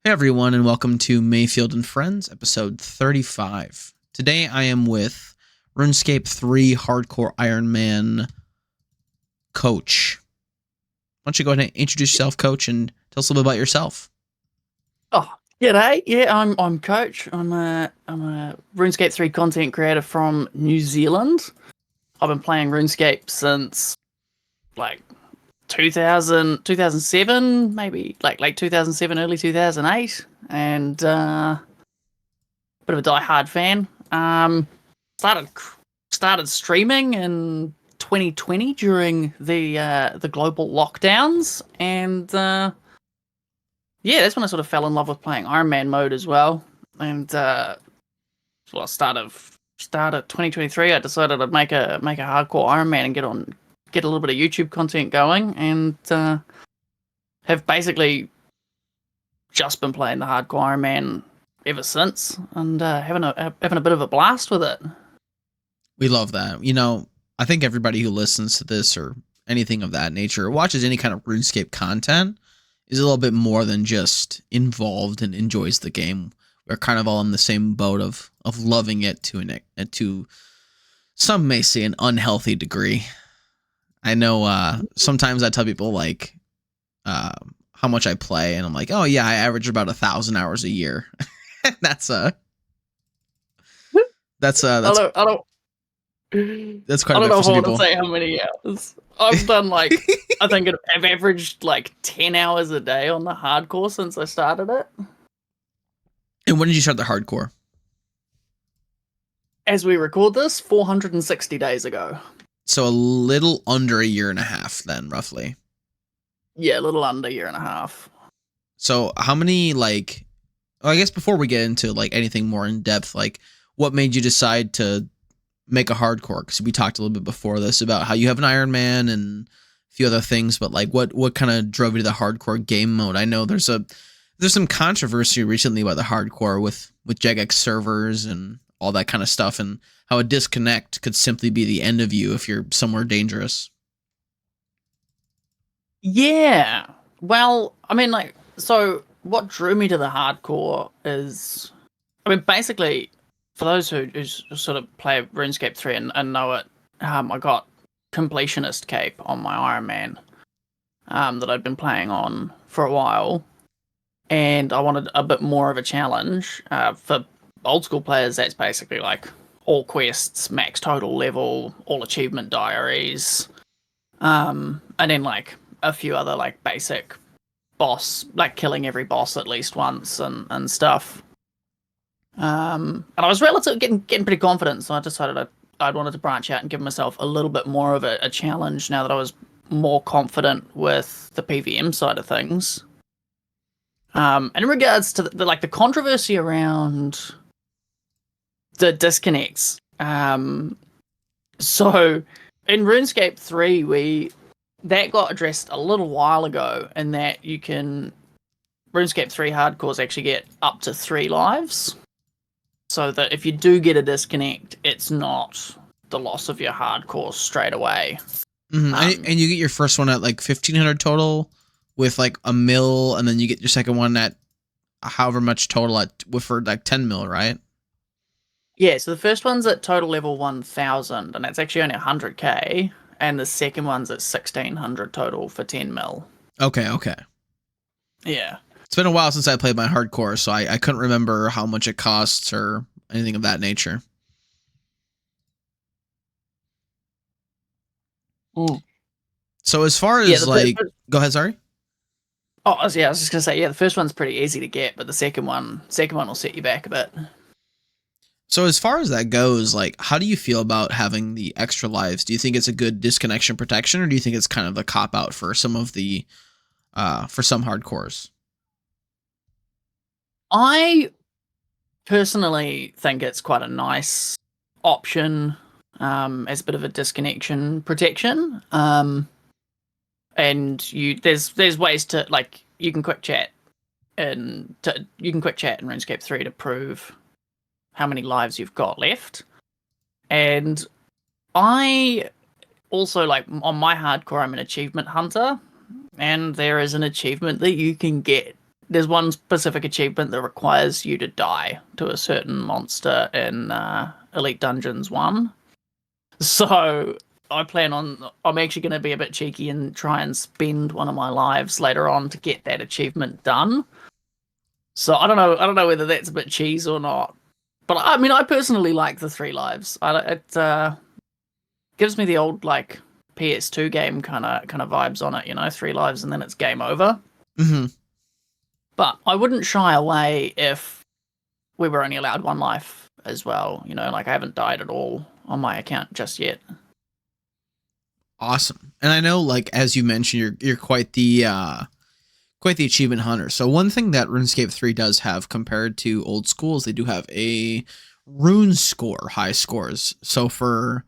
Hey everyone, and welcome to Mayfield and Friends, episode 35. Today I am with RuneScape 3 Hardcore Ironman Coach. Why don't you go ahead and introduce yourself, Coach, and tell us a little bit about yourself. Oh, g'day. Yeah, I'm Coach. I'm a RuneScape 3 content creator from New Zealand. I've been playing RuneScape since like 2007, maybe like late 2007, early 2008, and bit of a die-hard fan. Started streaming in 2020 during the global lockdowns, and yeah, that's when I sort of fell in love with playing Ironman mode as well. And start of 2023, I decided I'd make a hardcore Ironman and get a little bit of YouTube content going, and have basically just been playing the hardcore Ironman ever since, and having a bit of a blast with it. We love that. You know, I think everybody who listens to this or anything of that nature or watches any kind of RuneScape content is a little bit more than just involved and enjoys the game. We're kind of all in the same boat of loving it to some may say an unhealthy degree. I know sometimes I tell people like how much I play, and I'm like, oh yeah, I average about 1,000 hours a year. that's I don't that's quite I a don't bit know for if I some want to people. say how many hours. I've done like I think I've averaged like 10 hours a day on the hardcore since I started it. And when did you start the hardcore? As we record this, 460 days ago. So a little under a year and a half then, roughly. Yeah, a little under a year and a half. So how many, like, well, I guess before we get into like anything more in depth, like what made you decide to make a hardcore? Because we talked a little bit before this about how you have an Ironman and a few other things, but like what kind of drove you to the hardcore game mode? I know there's some controversy recently about the hardcore with Jagex servers and all that kind of stuff, and how a disconnect could simply be the end of you if you're somewhere dangerous. Yeah. Well, I mean, like, so what drew me to the hardcore is, I mean, basically, for those who sort of play RuneScape 3 and know it, I got completionist cape on my Ironman that I'd been playing on for a while, and I wanted a bit more of a challenge. For old school players, that's basically like all quests, max total level, all achievement diaries, and then like a few other like basic boss, like killing every boss at least once and stuff. And I was relatively getting pretty confident, so I decided I'd wanted to branch out and give myself a little bit more of a challenge now that I was more confident with the PVM side of things. And in regards to the controversy around the disconnects, so in RuneScape 3, that got addressed a little while ago, in that you can RuneScape 3 hardcores actually get up to 3 lives, so that if you do get a disconnect, it's not the loss of your hardcore straight away. Mm-hmm. And you get your first one at like 1,500 total with like a mil, and then you get your second one at however much total for like 10 mil, right? Yeah, so the first one's at total level 1,000, and that's actually only 100k, and the second one's at 1,600 total for 10 mil. Okay. Yeah. It's been a while since I played my hardcore, so I couldn't remember how much it costs or anything of that nature. Mm. So as far as go ahead, sorry. Oh, yeah, I was just gonna say, yeah, the first one's pretty easy to get, but the second one will set you back a bit. So as far as that goes, like, how do you feel about having the extra lives? Do you think it's a good disconnection protection, or do you think it's kind of a cop out for some of the, for some hardcores? I personally think it's quite a nice option, as a bit of a disconnection protection. And there's ways to, like, you can quick chat in RuneScape 3 to prove how many lives you've got left. And I also, like, on my hardcore, I'm an achievement hunter, and there is an achievement that you can get there's one specific achievement that requires you to die to a certain monster in Elite Dungeons 1. So I'm actually going to be a bit cheeky and try and spend one of my lives later on to get that achievement done. So I don't know whether that's a bit cheese or not. But I mean, I personally like the 3 lives. It gives me the old like PS2 game kind of vibes on it, 3 lives and then it's game over. Mm-hmm. But I wouldn't shy away if we were only allowed 1 life as well. Like I haven't died at all on my account just yet. Awesome. And I know, like, as you mentioned, you're quite the achievement hunter. So one thing that RuneScape 3 does have compared to old school is they do have a rune score, high scores. So for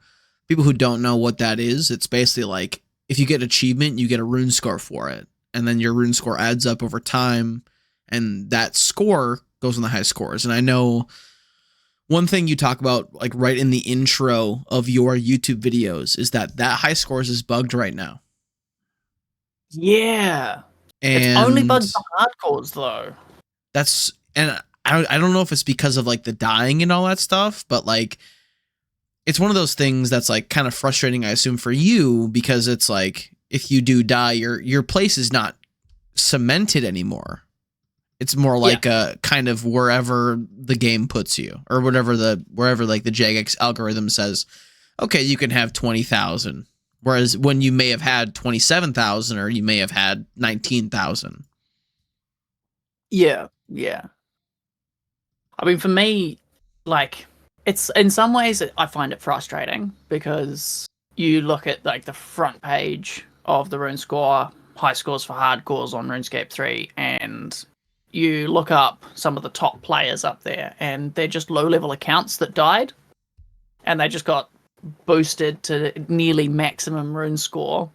people who don't know what that is, it's basically like if you get achievement, you get a rune score for it. And then your rune score adds up over time, and that score goes on the high scores. And I know one thing you talk about, like right in the intro of your YouTube videos, is that high scores is bugged right now. Yeah. And it's only bugged for hardcores, though. And I don't know if it's because of like the dying and all that stuff, but like it's one of those things that's like kind of frustrating, I assume, for you, because it's like if you do die, your place is not cemented anymore. It's more like a kind of wherever the game puts you, or wherever like the Jagex algorithm says, okay, you can have 20,000. Whereas when you may have had 27,000 or you may have had 19,000. Yeah. I mean, for me, like, it's in some ways I find it frustrating because you look at like the front page of the Rune Score, high scores for hardcores on RuneScape 3, and you look up some of the top players up there, and they're just low-level accounts that died, and they just got boosted to nearly maximum rune score,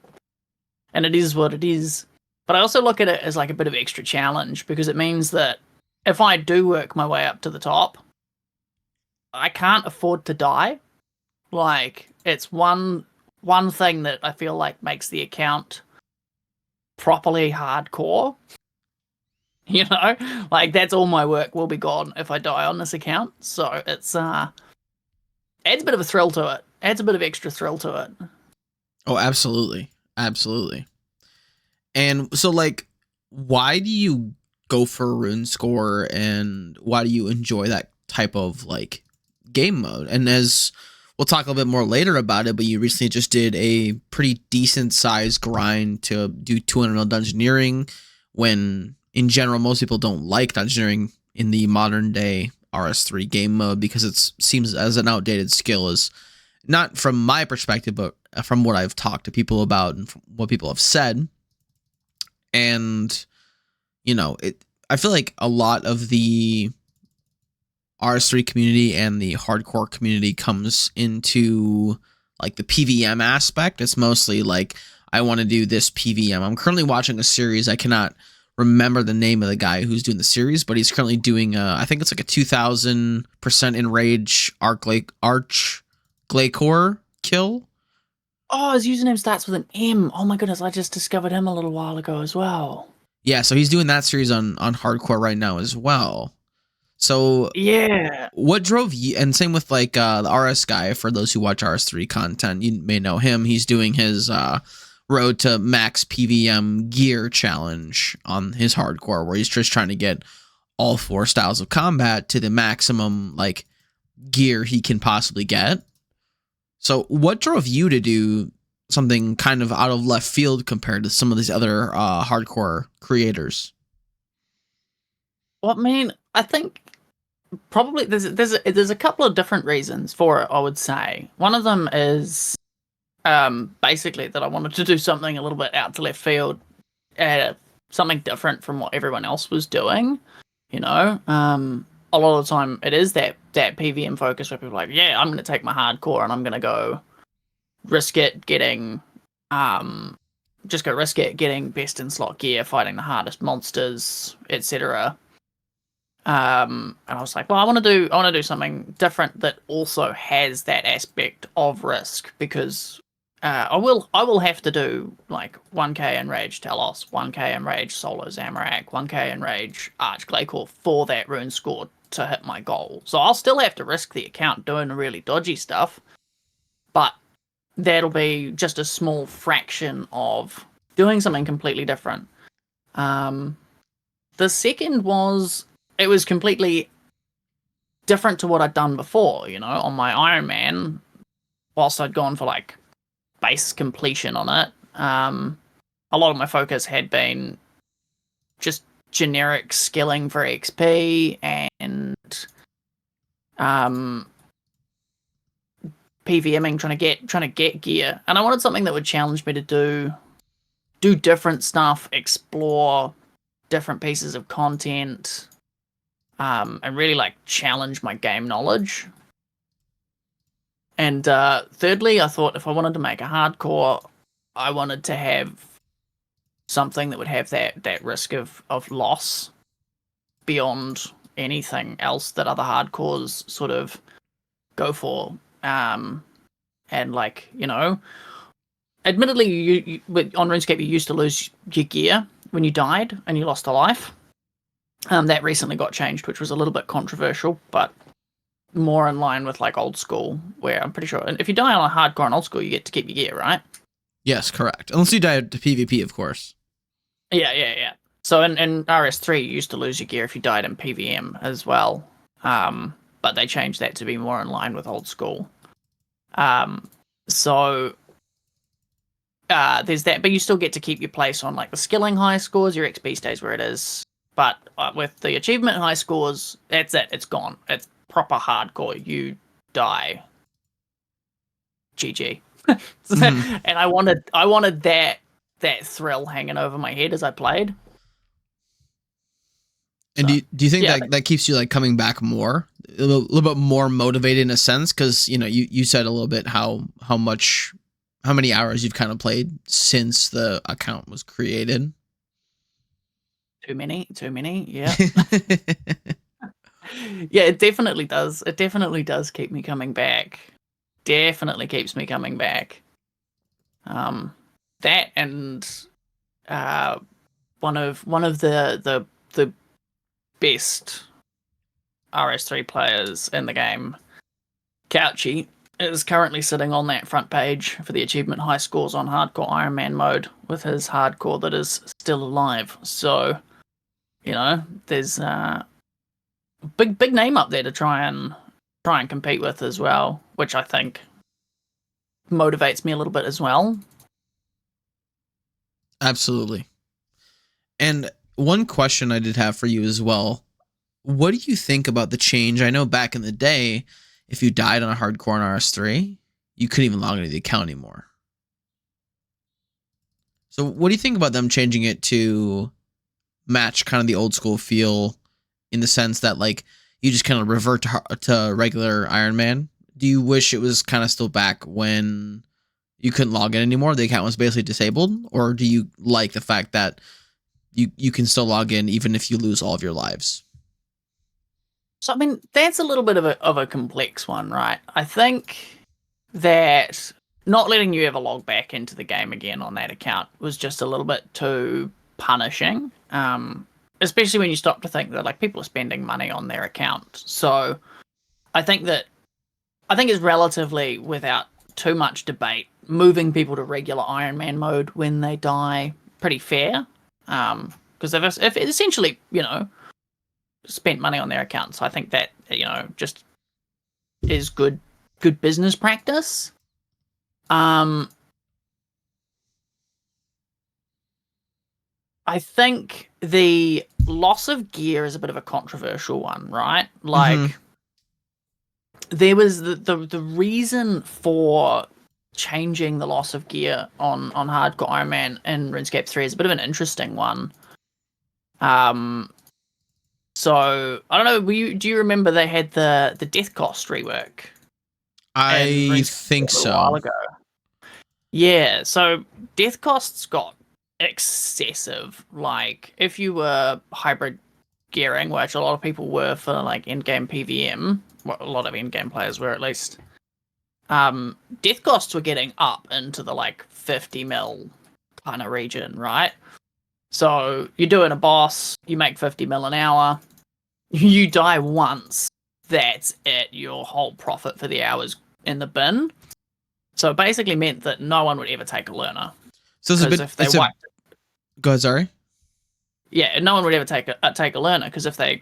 and it is what it is. But I also look at it as like a bit of extra challenge, because it means that if I do work my way up to the top, I can't afford to die. Like, it's one thing that I feel like makes the account properly hardcore. Like that's all my work will be gone if I die on this account. So it's adds a bit of a thrill to it. Adds a bit of extra thrill to it. Oh, absolutely. And so, like, why do you go for rune score, and why do you enjoy that type of like game mode? And as we'll talk a little bit more later about it, but you recently just did a pretty decent sized grind to do 200 mil dungeoneering, when in general most people don't like dungeoneering in the modern day RS3 game mode because it seems as an outdated skill, is not from my perspective, but from what I've talked to people about and from what people have said. And I feel like a lot of the RS3 community and the hardcore community comes into like the PVM aspect. It's mostly like, I want to do this PVM. I'm currently watching a series. I cannot remember the name of the guy who's doing the series, but he's currently doing I think it's like a 2000% enrage arch Glacor kill. Oh, his username starts with an M. Oh my goodness, I just discovered him a little while ago as well. Yeah, so he's doing that series on hardcore right now as well. So yeah, what drove you? And same with like the RS guy. For those who watch RS3 content, you may know him. He's doing his road to max PVM gear challenge on his hardcore, where he's just trying to get all 4 styles of combat to the maximum like gear he can possibly get. So what drove you to do something kind of out of left field compared to some of these other hardcore creators? Well, I mean, I think probably there's a couple of different reasons for it, I would say. One of them is basically that I wanted to do something a little bit out to left field, something different from what everyone else was doing. A lot of the time it is that PVM focus where people are like, yeah, I'm going to take my hardcore and I'm going to go risk it getting getting best in slot gear, fighting the hardest monsters, etc. And I was like, well, I want to do something different that also has that aspect of risk, because I will have to do like 1k Enrage Talos, 1k Enrage Solo Zamorak, 1k Enrage Arch Glaycore for that rune score to hit my goal. So I'll still have to risk the account doing the really dodgy stuff, but that'll be just a small fraction of doing something completely different. The second was, it was completely different to what I'd done before, on my Ironman, whilst I'd gone for like base completion on it. A lot of my focus had been just generic skilling for XP and PVMing, trying to get gear, and I wanted something that would challenge me to do different stuff, explore different pieces of content, and really like challenge my game knowledge. And thirdly, I thought if I wanted to make a hardcore, I wanted to have something that would have that risk of loss beyond anything else that other hardcores sort of go for. And like, admittedly, you on RuneScape you used to lose your gear when you died and you lost a life. That recently got changed, which was a little bit controversial, but more in line with like old school, where I'm pretty sure if you die on a hardcore and old school, you get to keep your gear, right? Yes, correct. Unless you die to PvP, of course. Yeah. So in RS3, you used to lose your gear if you died in PVM as well. But they changed that to be more in line with old school. So there's that, but you still get to keep your place on like the skilling high scores. Your XP stays where it is, but with the achievement high scores, that's it. It's gone. It's proper hardcore. You die. GG. Mm-hmm. And I wanted that thrill hanging over my head as I played. And So, do you think that keeps you like coming back more, a little bit more motivated in a sense? Because you said a little bit how many hours you've kind of played since the account was created. Too many. Yeah. Yeah, it definitely does. It definitely does keep me coming back. Definitely keeps me coming back. That and one of the best RS3 players in the game, Couchy, is currently sitting on that front page for the achievement high scores on hardcore Ironman mode with his hardcore that is still alive. So, there's big name up there to try and compete with as well, which I think motivates me a little bit as well. Absolutely. And one question I did have for you as well. What do you think about the change? I know back in the day, if you died on a hardcore on RS3, you couldn't even log into the account anymore. So what do you think about them changing it to match kind of the old school feel, in the sense that like you just kind of revert to regular Ironman? Do you wish it was kind of still back when you couldn't log in anymore? The account was basically disabled? Or do you like the fact that you can still log in even if you lose all of your lives? So, I mean, that's a little bit of a complex one, right? I think that not letting you ever log back into the game again on that account was just a little bit too punishing. Especially when you stop to think that like people are spending money on their account. So I think it's relatively without too much debate moving people to regular Ironman mode when they die pretty fair. Because if it essentially, spent money on their accounts, I think that, just is good business practice. I think the loss of gear is a bit of a controversial one, right? Like, there was the reason for changing the loss of gear on hardcore Ironman in RuneScape 3 is a bit of an interesting one. So I don't know. Do you remember they had the death cost rework? I think so. A while ago. Yeah. So death costs got excessive. Like if you were hybrid gearing, which a lot of people were for like endgame PVM, well, a lot of endgame players were at least. death costs were getting up into the like 50 mil kind of region, right? So you're doing a boss, you make 50 mil an hour, you die once, that's it. Your whole profit for the hour's in the bin. So it basically meant that no one would ever take a learner. So Because if they wiped, go ahead, sorry. yeah, no one would ever take a learner, because if the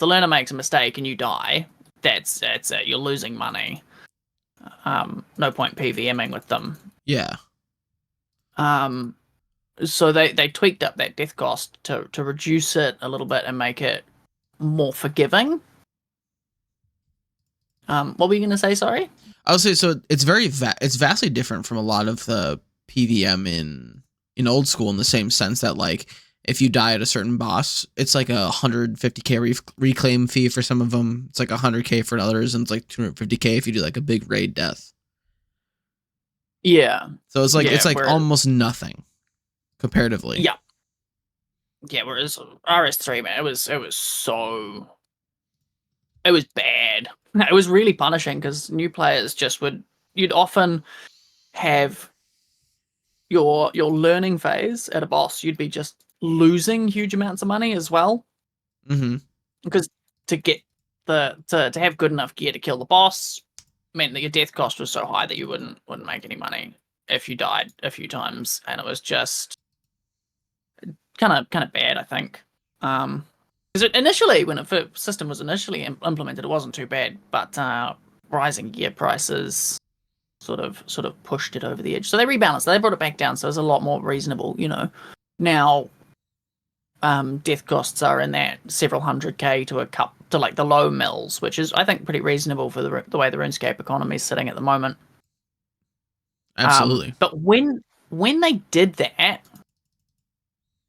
learner makes a mistake and you die, that's it. You're losing money. No point PVMing with them. Yeah. So they tweaked up that death cost to reduce it a little bit and make it more forgiving. What were you going to say? Sorry. I would say so. It's it's vastly different from a lot of the PVM in old school, in the same sense that, like, if you die at a certain boss, it's like a 150k reclaim fee for some of them. It's like 100k for others, and it's like 250k if you do like a big raid death. Yeah. So it's like almost nothing comparatively. Yeah. Yeah. Whereas RS3, man, it was bad. It was really punishing, because new players you'd often have your learning phase at a boss, you'd be just losing huge amounts of money as well. Mm-hmm. Because to get to have good enough gear to kill the boss meant that your death cost was so high that you wouldn't make any money if you died a few times, and it was just kind of bad, I think. Because initially, when the system was initially implemented, it wasn't too bad, but rising gear prices sort of pushed it over the edge. So they rebalanced. They brought it back down, so it's a lot more reasonable. Now death costs are in that several 100k to like the low mills, which is, I think, pretty reasonable for the way the RuneScape economy is sitting at the moment. Absolutely. But when they did that,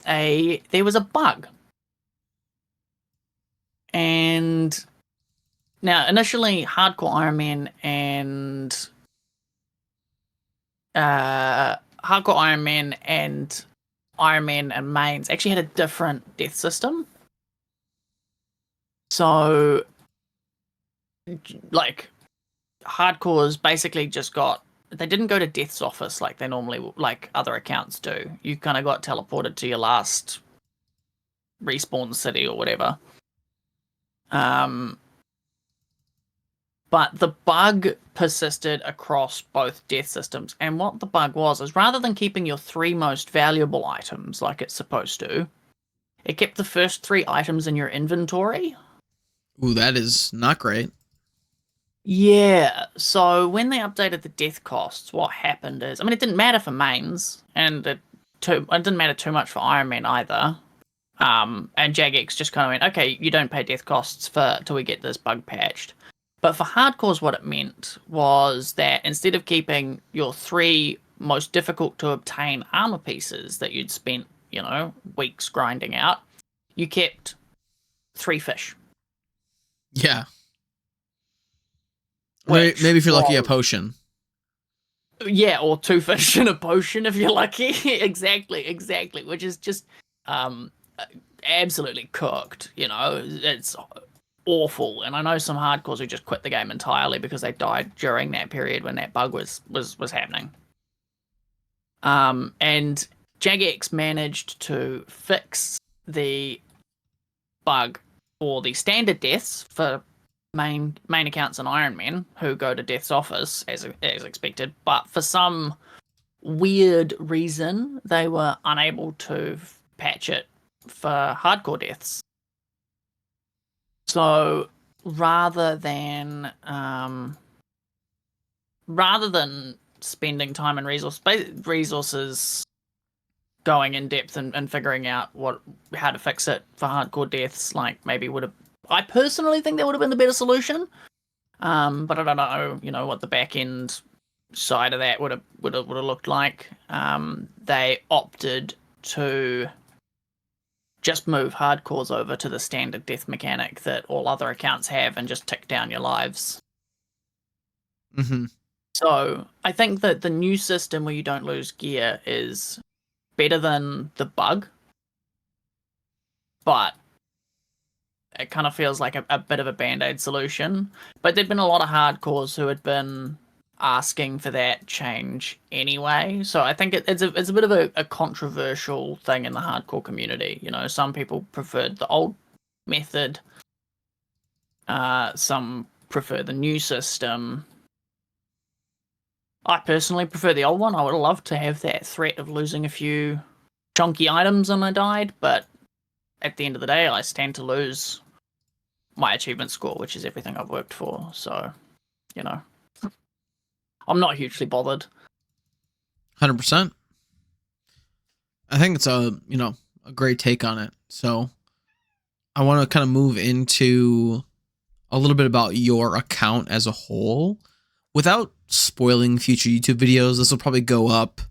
there was a bug. And now, initially, Hardcore Ironman and Ironman and Mains actually had a different death system. So, like, Hardcore's basically just they didn't go to Death's office like they normally, like other accounts do. You kind of got teleported to your last respawn city or whatever. But the bug persisted across both death systems. And what the bug was is, rather than keeping your 3 most valuable items like it's supposed to, it kept the first 3 items in your inventory. Ooh, that is not great. Yeah, so when they updated the death costs, what happened is, I mean, it didn't matter for mains, and it didn't matter too much for Ironman either. And Jagex just kind of went, okay, you don't pay death costs till we get this bug patched. But for Hardcores, what it meant was that instead of keeping your 3 most difficult to obtain armor pieces that you'd spent, weeks grinding out, you kept 3 fish. Yeah. Maybe if you're lucky, a potion. Yeah, or 2 fish and a potion if you're lucky. Exactly. Which is just absolutely cooked. It's awful. And I know some hardcores who just quit the game entirely because they died during that period when that bug was happening. And Jagex managed to fix the bug for the standard deaths for main accounts and Ironman who go to Death's office as expected, but for some weird reason they were unable to patch it for hardcore deaths. So rather than spending time and resources going in depth and figuring out how to fix it for hardcore deaths, like maybe I personally think that would have been the better solution. But I don't know, what the back end side of that would have looked like. They opted to just move hardcores over to the standard death mechanic that all other accounts have and just tick down your lives. Mm-hmm. So I think that the new system where you don't lose gear is better than the bug, but it kind of feels like a bit of a band-aid solution. But there'd been a lot of hardcores who had been asking for that change anyway. So I think it's a bit of a controversial thing in the hardcore community. You know, some people preferred the old method. Some prefer the new system. I personally prefer the old one. I would love to have that threat of losing a few chunky items when I died, but at the end of the day, I stand to lose my achievement score, which is everything I've worked for. So, you know, I'm not hugely bothered. 100%. I think it's a great take on it. So I want to kind of move into a little bit about your account as a whole without spoiling future YouTube videos. This will probably go up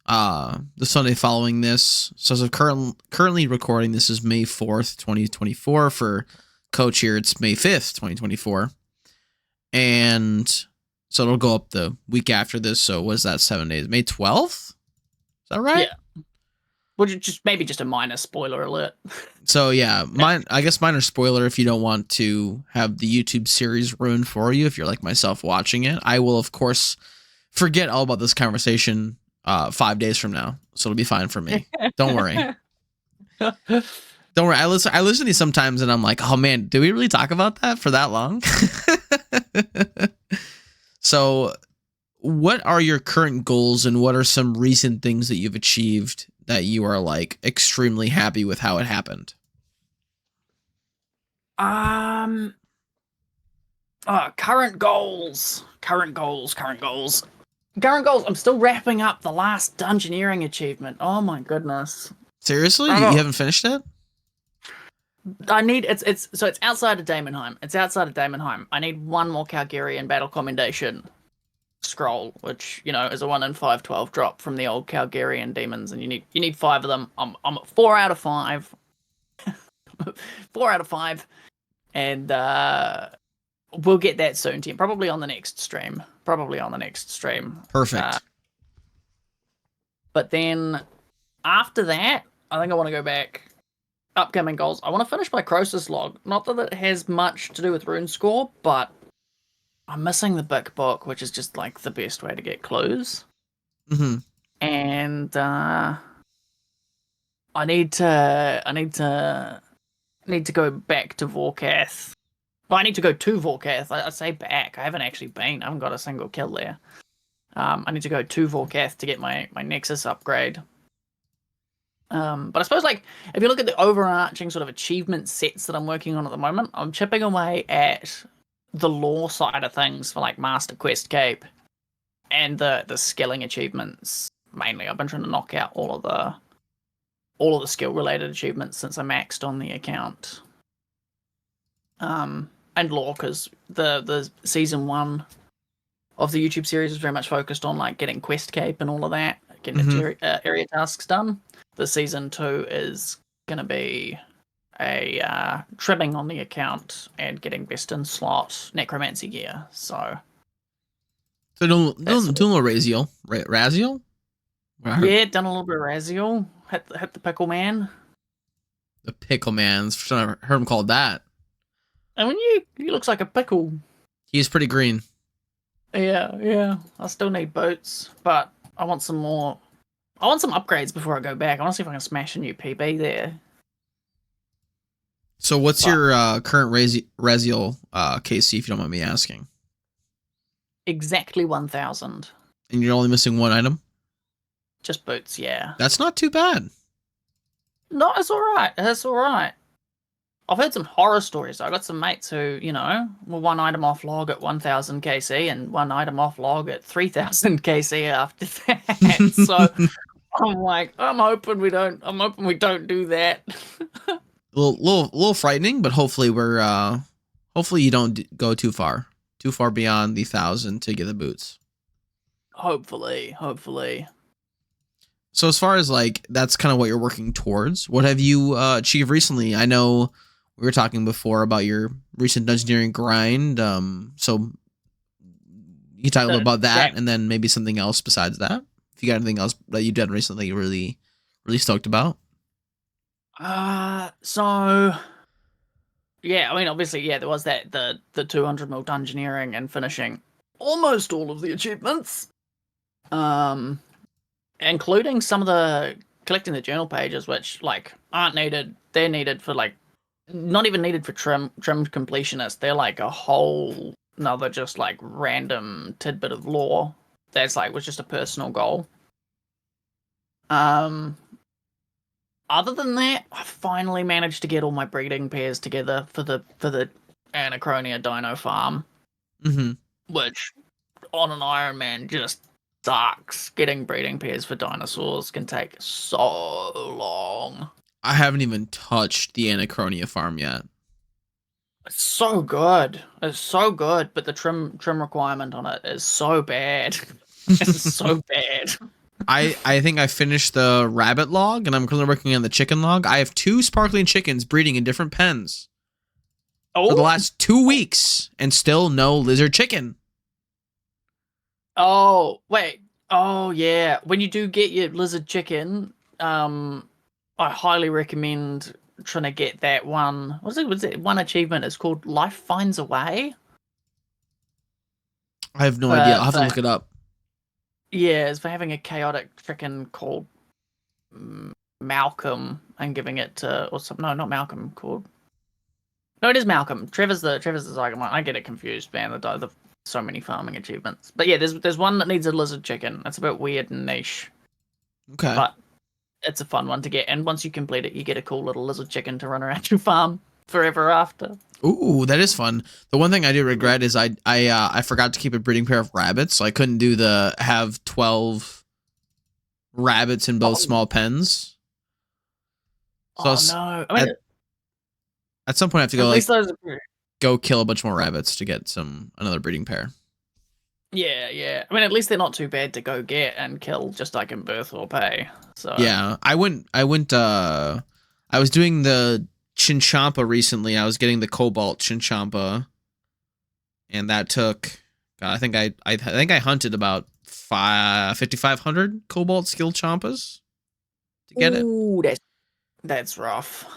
the Sunday following this. So as of currently recording, this is May 4th, 2024. For Coach here, it's May 5th, 2024. And so it'll go up the week after this. So what is that, 7 days? May 12th? Is that right? Yeah. Would you just maybe just a minor spoiler alert? So yeah, I guess minor spoiler if you don't want to have the YouTube series ruined for you. If you're like myself watching it, I will of course forget all about this conversation 5 days from now, so it'll be fine for me. Don't worry. Don't worry. I listen to these sometimes, and I'm like, oh man, did we really talk about that for that long? So, what are your current goals, and what are some recent things that you've achieved that you are like extremely happy with how it happened? Current goals. I'm still wrapping up the last dungeoneering achievement. Oh my goodness. Seriously? You haven't finished it? It's outside of Daemonheim. I need one more Calgarian battle commendation scroll, which, you know, is a 1 in 512 drop from the old Calgarian demons, and you need 5 of them. I'm at 4 out of 5. 4 out of 5. And we'll get that soon, Tim. Probably on the next stream. Perfect. But then after that, I think I want to go back. Upcoming goals. I want to finish my Croesus log. Not that it has much to do with rune score, but I'm missing the big book, which is just like the best way to get clues. Mm-hmm. And I need to go back to Vorkath. Well, I need to go to Vorkath. I say back. I haven't actually been. I haven't got a single kill there. I need to go to Vorkath to get my Nexus upgrade. But I suppose, like, if you look at the overarching sort of achievement sets that I'm working on at the moment, I'm chipping away at the lore side of things for, like, Master Quest Cape and the skilling achievements. Mainly, I've been trying to knock out all of the skill related achievements since I maxed on the account. And lore, because the season 1 of the YouTube series is very much focused on, like, getting Quest Cape and all of that, getting area tasks done. The season 2 is going to be a trimming on the account and getting best in slot necromancy gear. So doing a little Raziel. Raziel? Yeah, done a little bit of Raziel. Hit the pickle man. The pickle man. I've heard him called that. I mean, he looks like a pickle. He's pretty green. Yeah. I still need boots, but I want some more. I want some upgrades before I go back. I want to see if I can smash a new PB there. So what's your current Raziel KC, if you don't mind me asking? Exactly 1,000. And you're only missing one item? Just boots, yeah. That's not too bad. No, it's all right. I've heard some horror stories. I got some mates who, you know, were one item off log at 1,000 KC and one item off log at 3,000 KC after that. So I'm like, I'm hoping we don't do that. A little frightening, but hopefully hopefully you don't go too far beyond the 1,000 to get the boots. Hopefully. So as far as like, that's kind of what you're working towards. What have you achieved recently? I know we were talking before about your recent dungeoneering grind. So you can talk a little about that, and then maybe something else besides that. If you got anything else that you did recently you're really stoked about. So yeah, I mean, obviously, yeah, there was that the 200 mil dungeoneering and finishing almost all of the achievements, including some of the collecting the journal pages, which like aren't needed. They're needed for like not even needed for trimmed completionists. They're like a whole another just like random tidbit of lore that's like was just a personal goal. Other than that, I finally managed to get all my breeding pairs together for the Anachronia Dino Farm, which on an Ironman just sucks. Getting breeding pairs for dinosaurs can take so long. I haven't even touched the Anachronia farm yet. It's so good. It's so good, but the trim requirement on it is so bad. It's so bad. I think I finished the rabbit log, and I'm currently working on the chicken log. I have 2 sparkling chickens breeding in different pens for the last 2 weeks, and still no lizard chicken. Oh, wait. Oh, yeah. When you do get your lizard chicken, I highly recommend trying to get that one. Was it one achievement? It's called Life Finds a Way. I have no idea. I'll have to look it up. Yeah, it's for having a chaotic chicken called Malcolm and giving it to, or some, no, not Malcolm, called. No, it is Malcolm. Trevor's the Zygon one. I get it confused, man. The so many farming achievements. But yeah, there's one that needs a lizard chicken. It's a bit weird and niche. Okay. But it's a fun one to get, and once you complete it, you get a cool little lizard chicken to run around your farm forever after. Ooh, that is fun. The one thing I do regret is I forgot to keep a breeding pair of rabbits, so I couldn't do the have 12 rabbits in both small pens. So no! I mean, at some point I have to go go kill a bunch more rabbits to get another breeding pair. Yeah. I mean, at least they're not too bad to go get and kill just like in birth or pay. So yeah, I was doing the Chinchampa recently. I was getting the Cobalt Chinchampa, and that took. I think I hunted about 5,500 Cobalt Skill Champas to get it. Ooh, that's rough.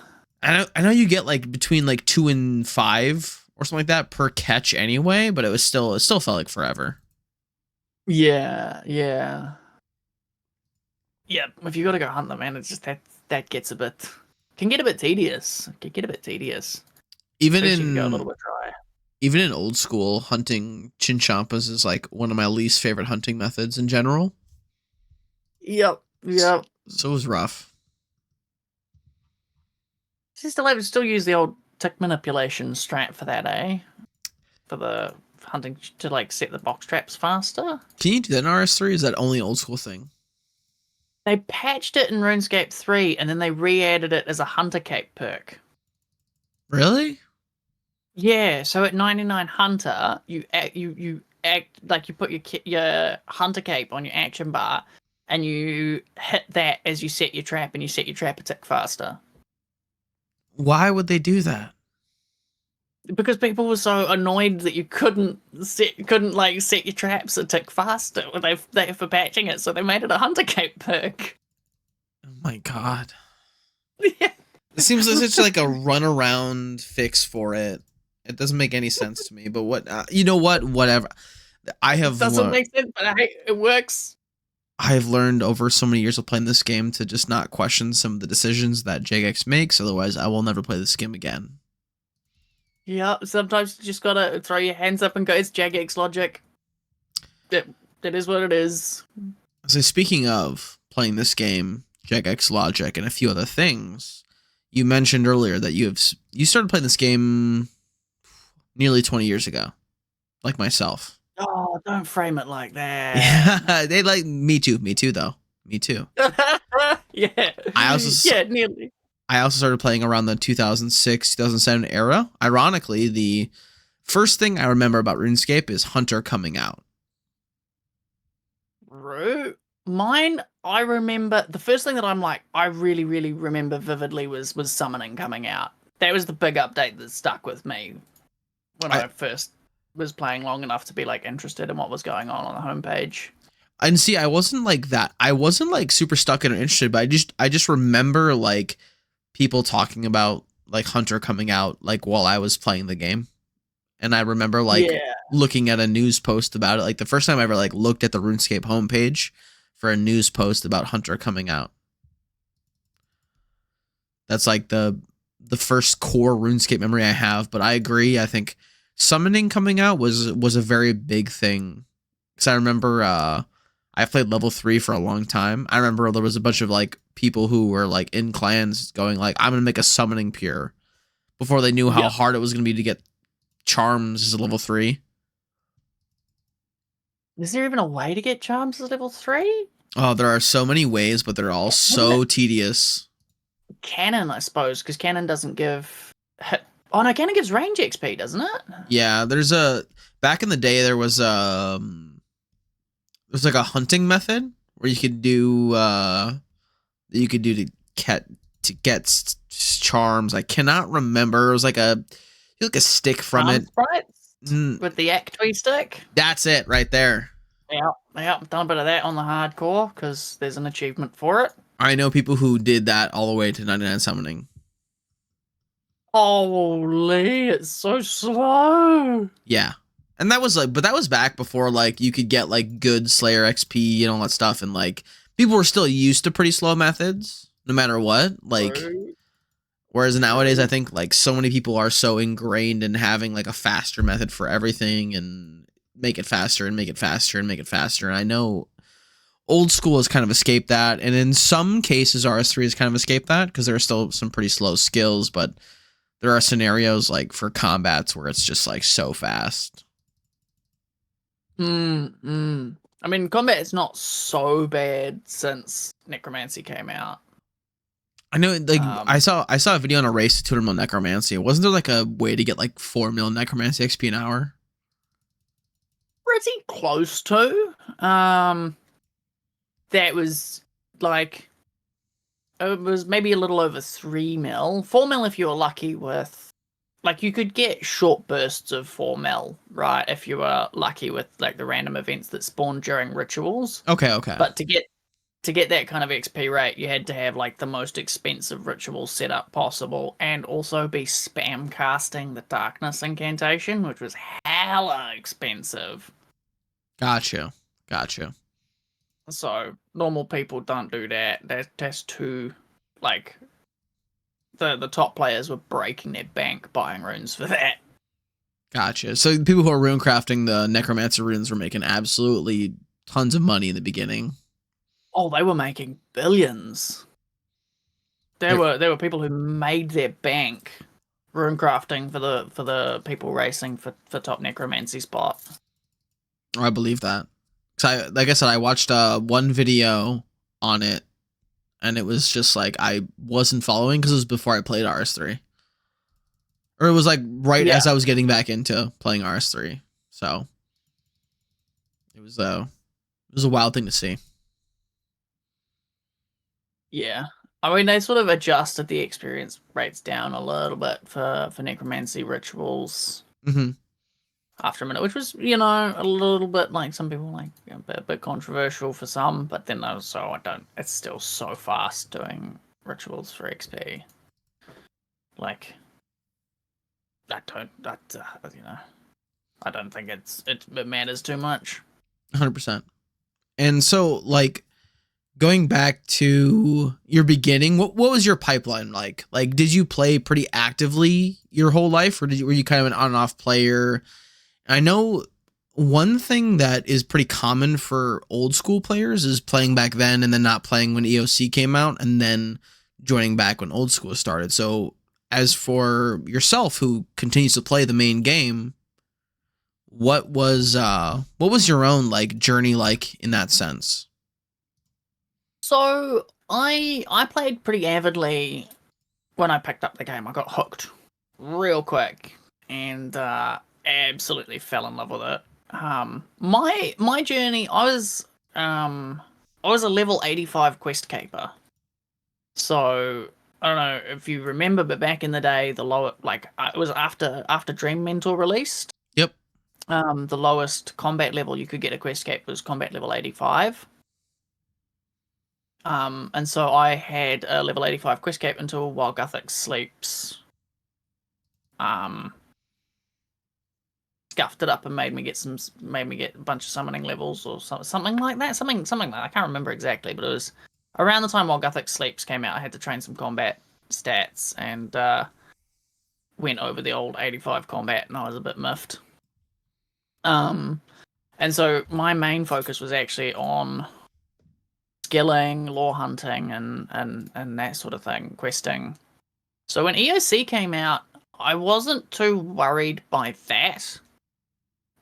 I know you get like between like 2 and 5 or something like that per catch anyway, but it still felt like forever. Yeah. If you got to go hunt them, man, it's just that can get a bit tedious. Even in go a little bit dry. Even in old school, hunting Chinchampas is like one of my least favorite hunting methods in general. Yep. So it was rough. Still use the old tick manipulation strat for that, eh? For the hunting to like set the box traps faster. Can you do that in RS3? Is that only an old school thing? They patched it in RuneScape 3, and then they re-added it as a Hunter Cape perk. Really? Yeah. So at 99 Hunter, you act like you put your Hunter Cape on your action bar, and you hit that as you set your trap, and you set your trap a tick faster. Why would they do that? Because people were so annoyed that you couldn't set your traps a tick faster. They for patching it, so they made it a Hunter Cape perk. Oh my god! Yeah. It seems like such like a runaround fix for it. It doesn't make any sense to me. But what you know what? Whatever. It doesn't make sense, but it works. I've learned over so many years of playing this game to just not question some of the decisions that Jagex makes. Otherwise, I will never play this game again. Yeah, sometimes you just gotta throw your hands up and go, it's Jagex logic. That is what it is. So speaking of playing this game, Jagex logic, and a few other things, you mentioned earlier that you started playing this game nearly 20 years ago, like myself. Oh, don't frame it like that. Yeah, they like me too though. Me too. Yeah. Nearly. I also started playing around the 2006, 2007 era. Ironically, the first thing I remember about RuneScape is Hunter coming out. Mine, I remember the first thing that I really, really remember vividly was Summoning coming out. That was the big update that stuck with me when I first was playing long enough to be like interested in what was going on the homepage. And see, I wasn't like that. I wasn't like super stuck in or interested, but I just remember like people talking about like Hunter coming out like while I was playing the game. And I remember like looking at a news post about it. Like the first time I ever like looked at the RuneScape homepage for a news post about Hunter coming out. That's like the first core RuneScape memory I have. But I agree. I think summoning coming out was a very big thing. Because I remember I played level 3 for a long time. I remember there was a bunch of like people who were like in clans going like, I'm gonna make a summoning pier before they knew how hard it was gonna be to get charms as a level 3. Is there even a way to get charms as level 3? Oh, there are so many ways, but they're all so tedious. Cannon, I suppose, because Cannon doesn't give hit. Oh no, Cannon gives range XP, doesn't it? Yeah, there's a back in the day there was like a hunting method where you could do to get charms. I cannot remember. It was like a stick from it. With the Actwee stick. That's it right there. Yeah, done a bit of that on the hardcore because there's an achievement for it. I know people who did that all the way to 99 summoning. Holy, it's so slow. Yeah. And that was like, but that was back before like you could get like good Slayer XP and all that stuff. And like people were still used to pretty slow methods no matter what. Like, whereas nowadays, I think like so many people are so ingrained in having like a faster method for everything and make it faster and make it faster and make it faster. And I know old school has kind of escaped that. And in some cases, RS3 has kind of escaped that because there are still some pretty slow skills, but there are scenarios like for combats where it's just like so fast. I mean, combat is not so bad since Necromancy came out. I know, like I saw a video on a race to 200 mil Necromancy. Wasn't there like a way to get like 4 mil Necromancy XP an hour? Pretty close to. That was like it was maybe a little over 3 mil, 4 mil if you were lucky with. Like, you could get short bursts of 4 mil, right, if you were lucky with, like, the random events that spawned during rituals. Okay. But to get that kind of XP rate, you had to have, like, the most expensive ritual setup possible and also be spam casting the Darkness Incantation, which was hella expensive. Gotcha. So, normal people don't do that. That's too, like... The top players were breaking their bank buying runes for that. Gotcha. So people who are rune crafting the necromancer runes were making absolutely tons of money in the beginning. Oh, they were making billions. There were people who made their bank rune crafting for the people racing for top necromancy spot. I believe that. So like I said, I watched one video on it. And it was just like I wasn't following because it was before I played RS3. Or it was like as I was getting back into playing RS3. So it was a wild thing to see. Yeah. I mean, they sort of adjusted the experience rates down a little bit for necromancy rituals. After a minute, which was, you know, a little bit like some people like a bit controversial for some, but then also it's still so fast doing rituals for XP. Like, I don't think it matters too much. 100%. And so, like, going back to your beginning, what was your pipeline like? Like, did you play pretty actively your whole life, or were you kind of an on and off player? I know one thing that is pretty common for old school players is playing back then and then not playing when EOC came out and then joining back when old school started. So as for yourself, who continues to play the main game, what was your own like journey like in that sense? So I played pretty avidly when I picked up the game. I got hooked real quick and absolutely fell in love with it. My journey, I was a level 85 quest caper. So I don't know if you remember, but back in the day, the lower it was after Dream Mentor released. Yep. The lowest combat level you could get a quest cape was combat level 85. And so I had a level 85 quest cape until while Guthix sleeps. Scuff buffed it up and made me get a bunch of summoning levels or something like that. Something like that. I can't remember exactly, but it was around the time while Gothic Sleeps came out. I had to train some combat stats and went over the old 85 combat, and I was a bit miffed. And so my main focus was actually on skilling, lore hunting, and that sort of thing, questing. So when EOC came out, I wasn't too worried by that,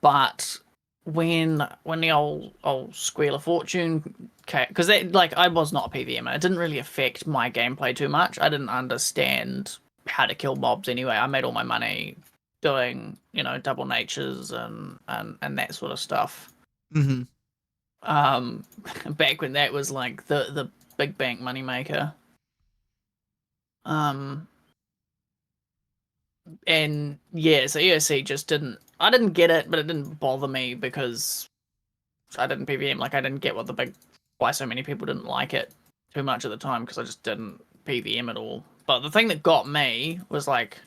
but when the old Squeal of Fortune came, because I was not a PVM, it didn't really affect my gameplay too much. I didn't understand how to kill mobs anyway. I made all my money doing, double natures and that sort of stuff. Mm-hmm. Back when that was like the big bank moneymaker. And yeah, so EOC just I didn't get it, but it didn't bother me because I didn't PVM. Like, I didn't get why so many people didn't like it too much at the time, because I just didn't PVM at all. But the thing that got me was like,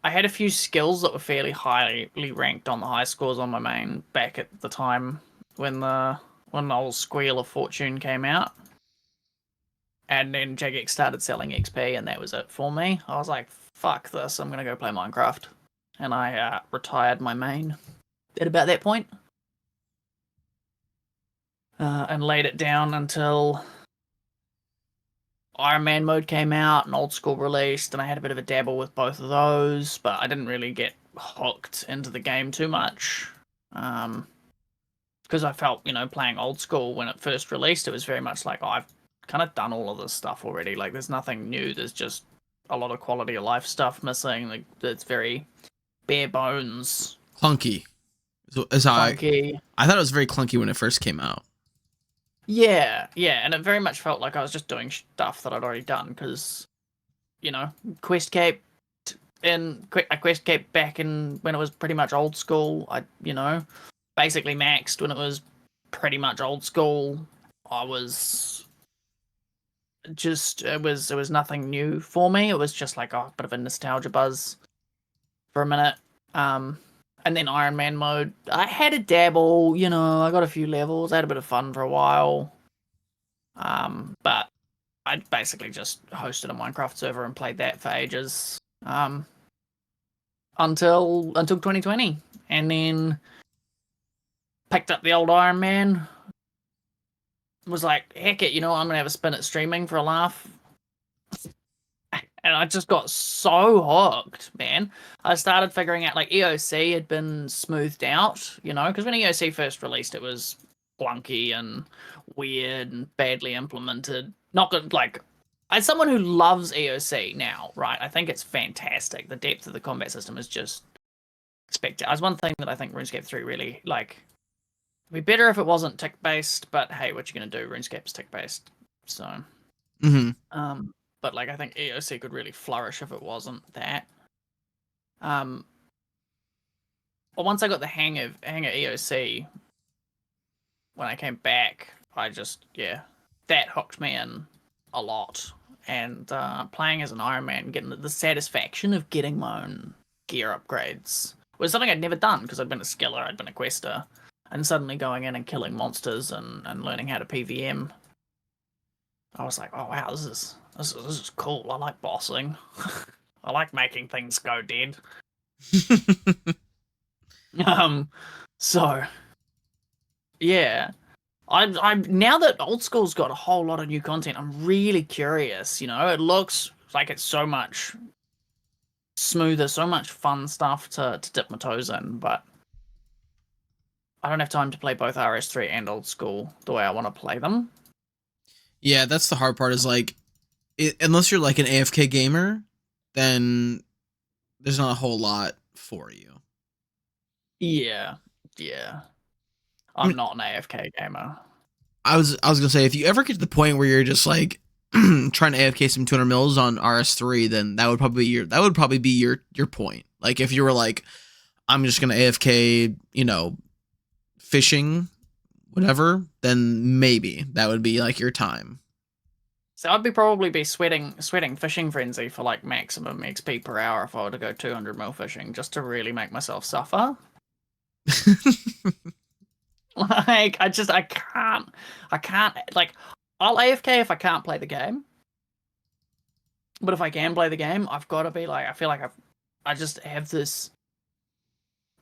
I had a few skills that were fairly highly ranked on the high scores on my main back at the time when the old Squeal of Fortune came out. And then Jagex started selling XP, and that was it for me. I was like, fuck this, I'm going to go play Minecraft. And I retired my main at about that point. And laid it down until Ironman mode came out and Old School released, and I had a bit of a dabble with both of those, but I didn't really get hooked into the game too much. Because I felt, playing Old School when it first released, it was very much like, I've kind of done all of this stuff already. Like, there's nothing new. There's just a lot of quality of life stuff missing. Like, it's very bare bones. Clunky. Clunky. I thought it was very clunky when it first came out. Yeah, and it very much felt like I was just doing stuff that I'd already done, because, Quest Cape back in when it was pretty much Old School, I, basically maxed when it was pretty much Old School. I was just, it was nothing new for me. It was just like a bit of a nostalgia buzz for a minute. And then Iron Man mode, I had a dabble, I got a few levels, I had a bit of fun for a while. But I basically just hosted a Minecraft server and played that for ages. Until 2020. And then picked up the old Iron Man. Was like, heck it, I'm gonna have a spin at streaming for a laugh. And I just got so hooked, man. I started figuring out, like, EOC had been smoothed out, because when EOC first released, it was clunky and weird and badly implemented. Not good, like, as someone who loves EOC now, right, I think it's fantastic. The depth of the combat system is just spectacular. That's one thing that I think RuneScape 3 really, like, it'd be better if it wasn't tick-based, but hey, what you gonna do? RuneScape's tick-based, so... Mm-hmm. But, like, I think EOC could really flourish if it wasn't that. But once I got the hang of EOC, when I came back, I just, that hooked me in a lot. And playing as an Iron Man, getting the satisfaction of getting my own gear upgrades was something I'd never done, because I'd been a skiller, I'd been a quester, and suddenly going in and killing monsters and learning how to PVM, I was like, oh wow, this is cool. I like bossing. I like making things go dead. So yeah. I'm now that Old School's got a whole lot of new content, I'm really curious, It looks like it's so much smoother, so much fun stuff to dip my toes in, but I don't have time to play both RS3 and Old School the way I want to play them. Yeah, that's the hard part, is like, unless you're like an AFK gamer, then there's not a whole lot for you. Yeah. I'm not an AFK gamer. I was gonna say, if you ever get to the point where you're just like trying to AFK some 200 mils on RS3, then that would probably be your point. Like, if you were like, I'm just gonna AFK, fishing, whatever, then maybe that would be like your time. So I'd probably be sweating fishing frenzy for like maximum XP per hour if I were to go 200 mil fishing just to really make myself suffer. Like I can't like I'll AFK if I can't play the game. But if I can play the game, I've got to be like I feel like I just have this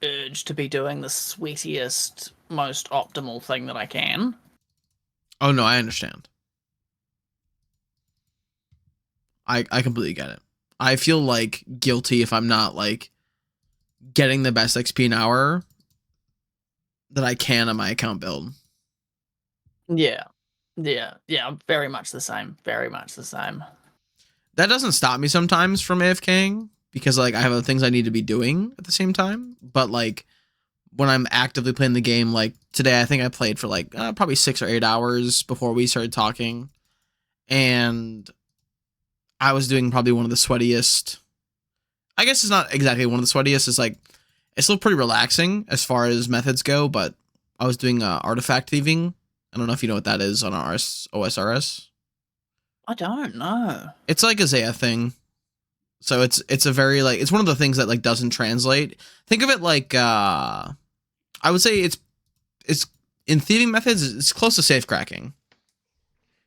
urge to be doing the sweatiest, most optimal thing that I can. Oh no, I understand. I completely get it. I feel like guilty if I'm not like getting the best XP an hour that I can on my account build. Yeah. Yeah, I'm very much the same. Very much the same. That doesn't stop me sometimes from AFKing because like I have other things I need to be doing at the same time. But like when I'm actively playing the game, like today, I think I played for like probably 6 or 8 hours before we started talking. And I was doing probably one of the sweatiest. I guess it's not exactly one of the sweatiest. It's like, it's still pretty relaxing as far as methods go, but I was doing artifact thieving. I don't know if you know what that is on OSRS. I don't know. It's like a Zaya thing. So it's a very like, it's one of the things that like doesn't translate. Think of it like, I would say it's in thieving methods, it's close to safe cracking.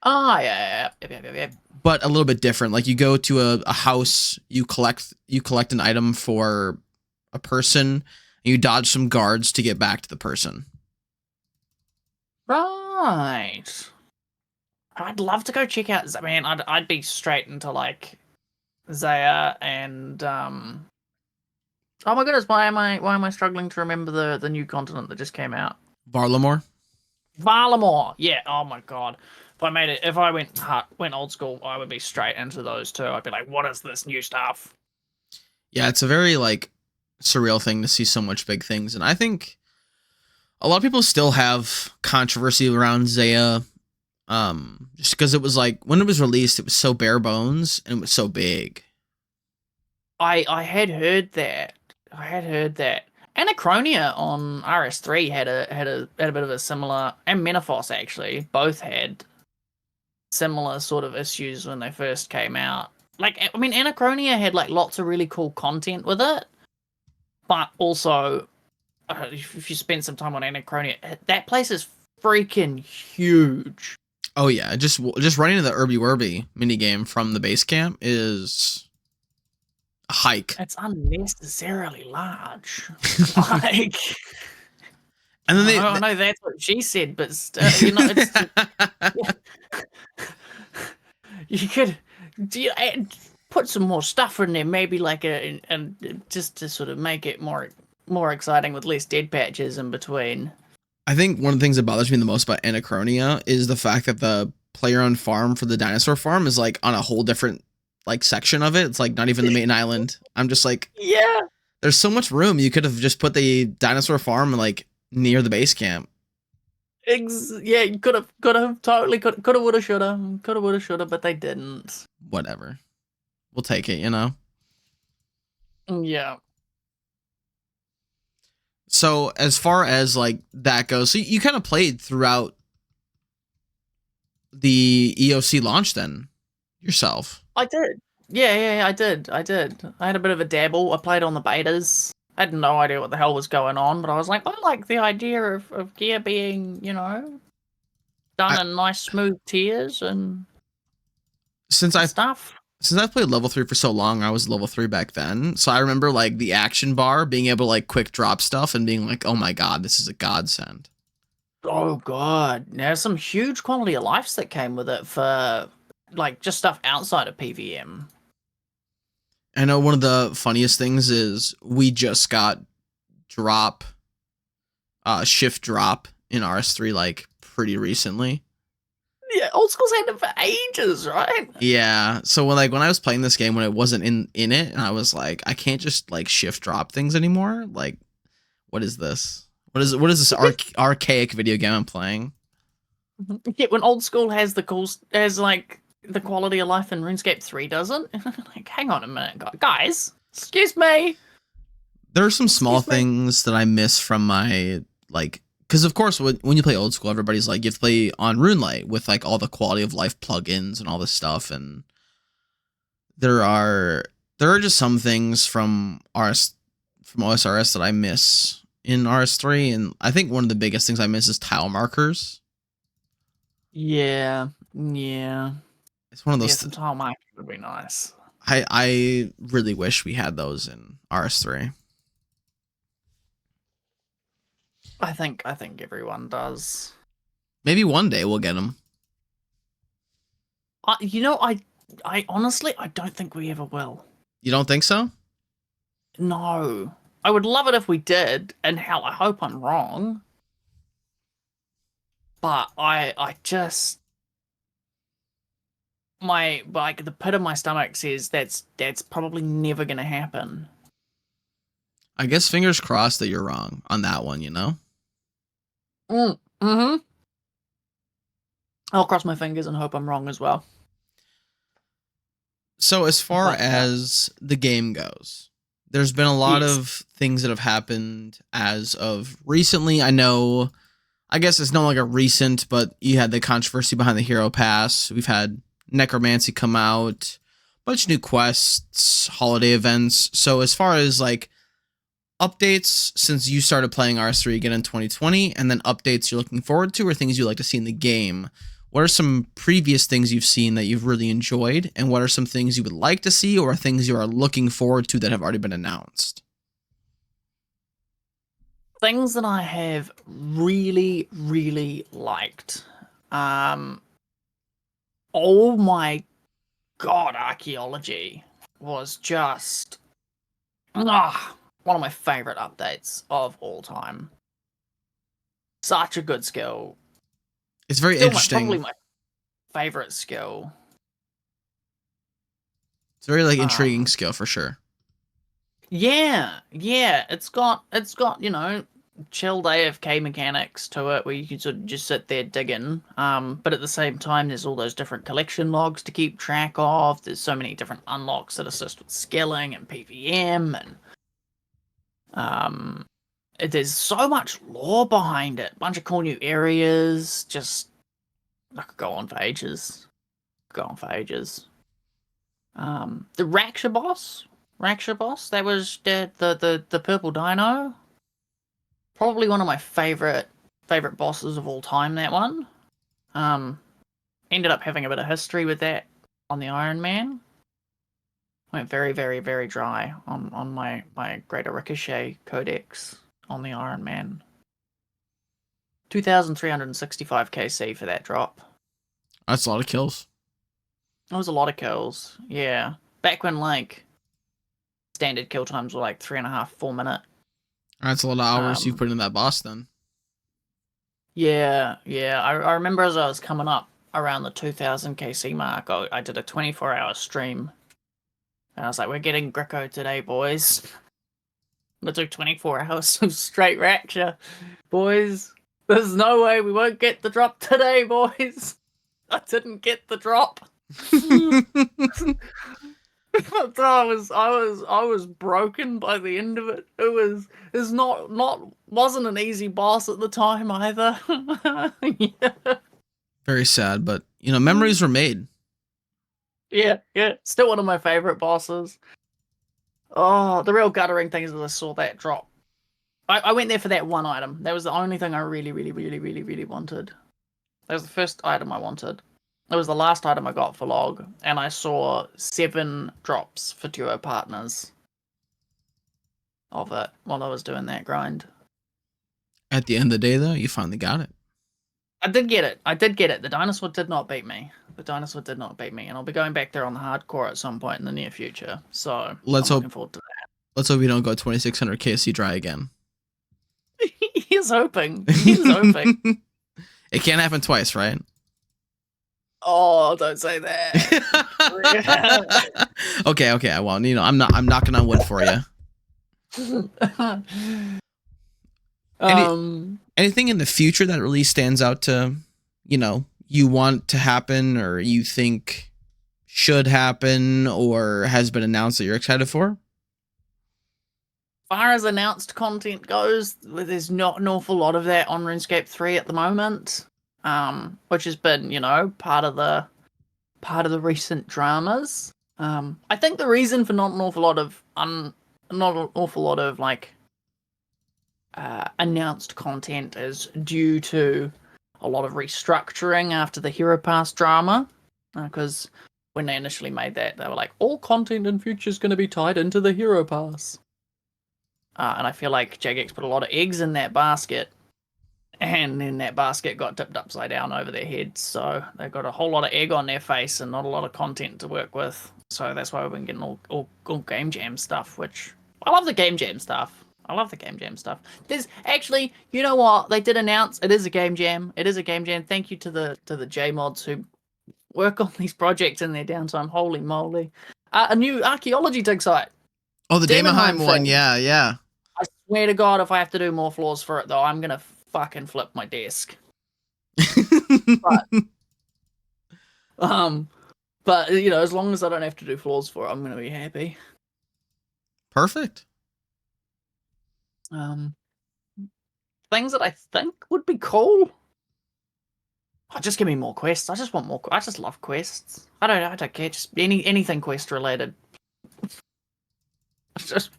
Ah, yeah. But a little bit different. Like you go to a house, you collect an item for a person, and you dodge some guards to get back to the person. Right. I'd love to go check out. I mean, I'd be straight into like Zaya and Oh my goodness, why am I struggling to remember the new continent that just came out? Varlamore. Varlamore. Yeah. Oh my god. If I went old school, I would be straight into those two. I'd be like, what is this new stuff? Yeah, it's a very like surreal thing to see so much big things, and I think a lot of people still have controversy around Zaya, just because it was like when it was released, it was so bare bones and it was so big. I had heard that. Anachronia on RS3 had a bit of a similar, and Menaphos actually both had similar sort of issues when they first came out. Like, I mean, Anachronia had like lots of really cool content with it, but also if you spend some time on Anachronia, that place is freaking huge. Oh yeah, just running to the Irby Werby minigame from the base camp is a hike. It's unnecessarily large. Like, and then I know that's what she said, but you know, it's, you could put some more stuff in there, maybe like and just to sort of make it more exciting with less dead patches in between. I think one of the things that bothers me the most about Anachronia is the fact that the player-owned farm for the dinosaur farm is like on a whole different like section of it. It's like not even the main island. I'm just like, yeah, there's so much room. You could have just put the dinosaur farm like near the base camp. Yeah, you could have totally could have woulda shoulda, but they didn't. Whatever, we'll take it, you know. Yeah. So as far as like that goes, so you kind of played throughout the EOC launch then yourself. I did. Yeah, I did. I had a bit of a dabble. I played on the betas. I had no idea what the hell was going on, but I was like, I like the idea of gear being, you know, done in nice smooth tiers and stuff. Since I played level 3 for so long, I was level 3 back then. So I remember like the action bar being able to like quick drop stuff and being like, oh my god, this is a godsend. Oh god. There's some huge quality of life that came with it for like just stuff outside of PVM. I know one of the funniest things is we just got shift drop in RS3 like pretty recently. Yeah, old school's had it for ages, right? Yeah. So when I was playing this game when it wasn't in it, and I was like, I can't just like shift drop things anymore. Like, what is this? What is this archaic video game I'm playing? Yeah, when old school has like the quality of life in RuneScape 3 doesn't. Like, hang on a minute, guys. Excuse me. There are some small things that I miss from my like because of course when you play old school, everybody's like, you have to play on RuneLight with like all the quality of life plugins and all this stuff, and there are just some things from OSRS that I miss in RS3, and I think one of the biggest things I miss is tile markers. Yeah. It's one of those. Some tile markers would be nice. I really wish we had those in RS3. I think everyone does. Maybe one day we'll get them. I honestly, I don't think we ever will. You don't think so? No. I would love it if we did, and hell, I hope I'm wrong. But I just, the pit of my stomach says that's probably never gonna happen. I guess fingers crossed that you're wrong on that one, you know? Mm-hmm. I'll cross my fingers and hope I'm wrong as well. So as far as the game goes, there's been a lot of things that have happened as of recently. I guess it's no longer recent, but you had the controversy behind the Hero Pass. We've had Necromancy come out, a bunch of new quests, holiday events. So as far as like updates since you started playing RS3 again in 2020, and then updates you're looking forward to or things you like to see in the game, what are some previous things you've seen that you've really enjoyed, and what are some things you would like to see or things you are looking forward to that have already been announced? Things that I have really, really liked. Oh my god, archaeology was just one of my favorite updates of all time. Such a good skill. It's very interesting. Probably my favorite skill. It's a very like intriguing skill for sure. Yeah. It's got chill AFK mechanics to it where you can sort of just sit there digging. But at the same time, there's all those different collection logs to keep track of. There's so many different unlocks that assist with skilling and PVM, and there's so much lore behind it. Bunch of cool new areas. Just I could go on for ages. The Raksha boss, that was the purple dino. Probably one of my favorite bosses of all time, that one. Ended up having a bit of history with that on the Ironman. Went very, very, very dry on my Greater Ricochet Codex on the Ironman. 2,365 KC for that drop. That's a lot of kills. That was a lot of kills, yeah. Back when, like, standard kill times were like 3.5, 4 minute. That's a lot of hours you put in that boss then. Yeah. I remember as I was coming up around the 2,000 KC mark, I did a 24-hour stream. And I was like, we're getting Greco today, boys. It took 24 hours of straight Raksha. Boys, there's no way we won't get the drop today, boys. I didn't get the drop. I was broken by the end of it. Wasn't an easy boss at the time either. Yeah. Very sad, but memories were made. Yeah. Still one of my favorite bosses. Oh, the real guttering thing is that I saw that drop. I went there for that one item. That was the only thing I really, really, really, really, really wanted. That was the first item I wanted. It was the last item I got for log, and I saw 7 drops for duo partners of it while I was doing that grind. At the end of the day, though, you finally got it. I did get it. The dinosaur did not beat me. And I'll be going back there on the hardcore at some point in the near future. So I'm looking forward to that. Let's hope you don't go 2,600 KC dry again. He's hoping. It can't happen twice, right? Oh, don't say that. Okay, I won't. I'm knocking on wood for you. Anything in the future that really stands out to, you want to happen or you think should happen or has been announced that you're excited for? far as announced content goes, there's not an awful lot of that on RuneScape 3 at the moment, which has been, part of the recent dramas. I think the reason for not an awful lot of announced content is due to a lot of restructuring after the Hero Pass drama, because when they initially made that, they were like, all content in future is going to be tied into the Hero Pass. And I feel like Jagex put a lot of eggs in that basket, and then that basket got tipped upside down over their heads. So they got a whole lot of egg on their face and not a lot of content to work with. So that's why we've been getting all Game Jam stuff, which I love the Game Jam stuff. There's actually, you know what? They did announce it is a Game Jam. Thank you to the J mods who work on these projects in their downtime. Holy moly. A new archaeology dig site. Oh, the Damonheim one. Yeah. I swear to God, if I have to do more floors for it, though, I'm going to fucking flip my desk. But as long as I don't have to do floors for it, I'm going to be happy. Perfect. Things that I think would be cool. Oh, just give me more quests. I just want more. I just love quests. I don't care. Just anything quest related.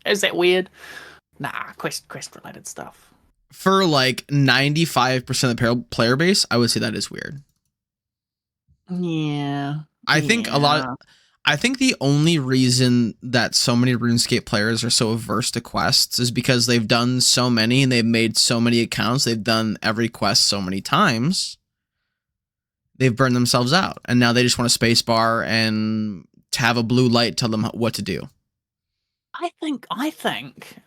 Is that weird? Nah, quest related stuff. For like 95% of the player base, I would say that is weird. Yeah. I think the only reason that so many RuneScape players are so averse to quests is because they've done so many and they've made so many accounts. They've done every quest so many times. They've burned themselves out. And now they just want a space bar and to have a blue light tell them what to do. I think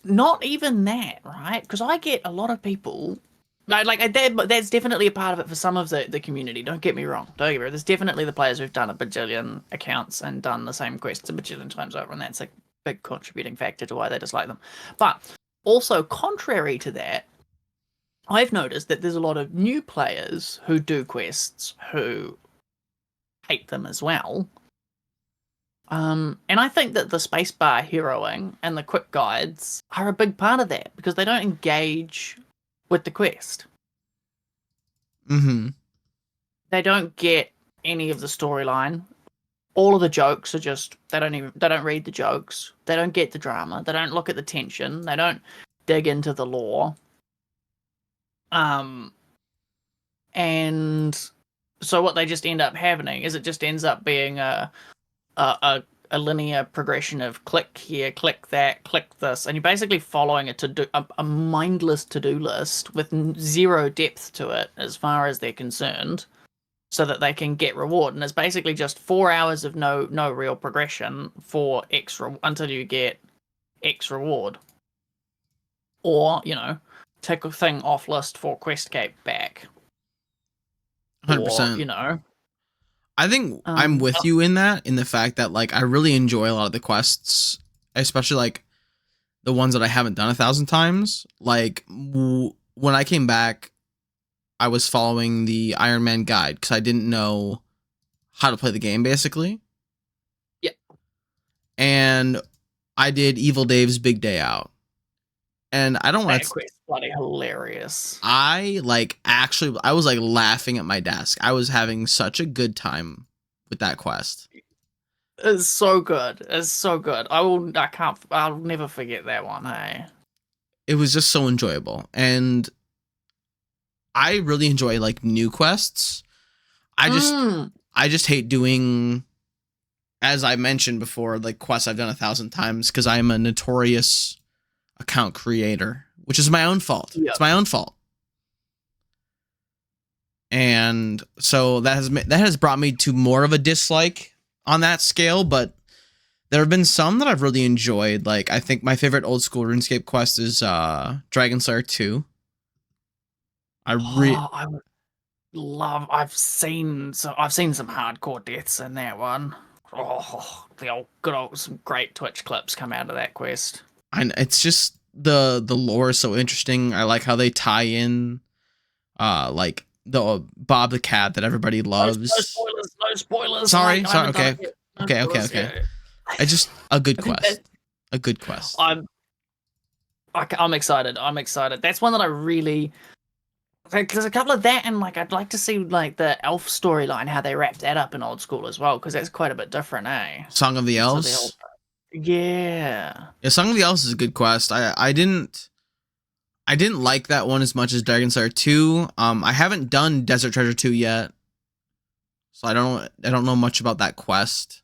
not even that, right? Because I get a lot of people, that's definitely a part of it for some of the community. Don't get me wrong. There's definitely the players who've done a bajillion accounts and done the same quests a bajillion times over, and that's a big contributing factor to why they dislike them. But also, contrary to that, I've noticed that there's a lot of new players who do quests who hate them as well. And I think that the spacebar heroing and the quick guides are a big part of that because they don't engage with the quest. Mm-hmm. They don't get any of the storyline. All of the jokes are just they don't read the jokes. They don't get the drama. They don't look at the tension. They don't dig into the lore. And so what they just end up happening is it just ends up being a linear progression of click here, click that, click this, and you're basically following a mindless to-do list with zero depth to it as far as they're concerned, so that they can get reward. And it's basically just 4 hours of no real progression for until you get X reward, or take a thing off list for quest cape back. 100%. Or, I think I'm with you in the fact that like I really enjoy a lot of the quests, especially like the ones that I haven't done 1,000 times. Like when I came back, I was following the Ironman guide because I didn't know how to play the game basically. Yeah. And I did Evil Dave's Big Day Out. And I don't want to. Quest bloody hilarious. I was like laughing at my desk. I was having such a good time with that quest. It's so good. I'll never forget that one. Hey, it was just so enjoyable, and I really enjoy like new quests. I just hate doing, as I mentioned before, like quests I've done 1,000 times because I am a notorious account creator, which is my own fault. Yep. It's my own fault. And so that has brought me to more of a dislike on that scale, but there have been some that I've really enjoyed. Like I think my favorite old school RuneScape quest is Dragon Slayer 2. I've seen some hardcore deaths in that one. Oh, some great Twitch clips come out of that quest. And it's just the lore is so interesting. I like how they tie in like the Bob the Cat that everybody loves. No spoilers. Sorry. Okay. I just a good quest. A good quest. I'm excited. I'm excited. That's one that I really. There's a couple of that, and like I'd like to see like the elf storyline, how they wrap that up in old school as well, because that's quite a bit different, eh? Song of the So the whole, Elves. yeah, Yeah, Song of the Elves is a good quest. I didn't like that one as much as Dragon Slayer 2. I haven't done Desert Treasure 2 yet. So I don't know much about that quest.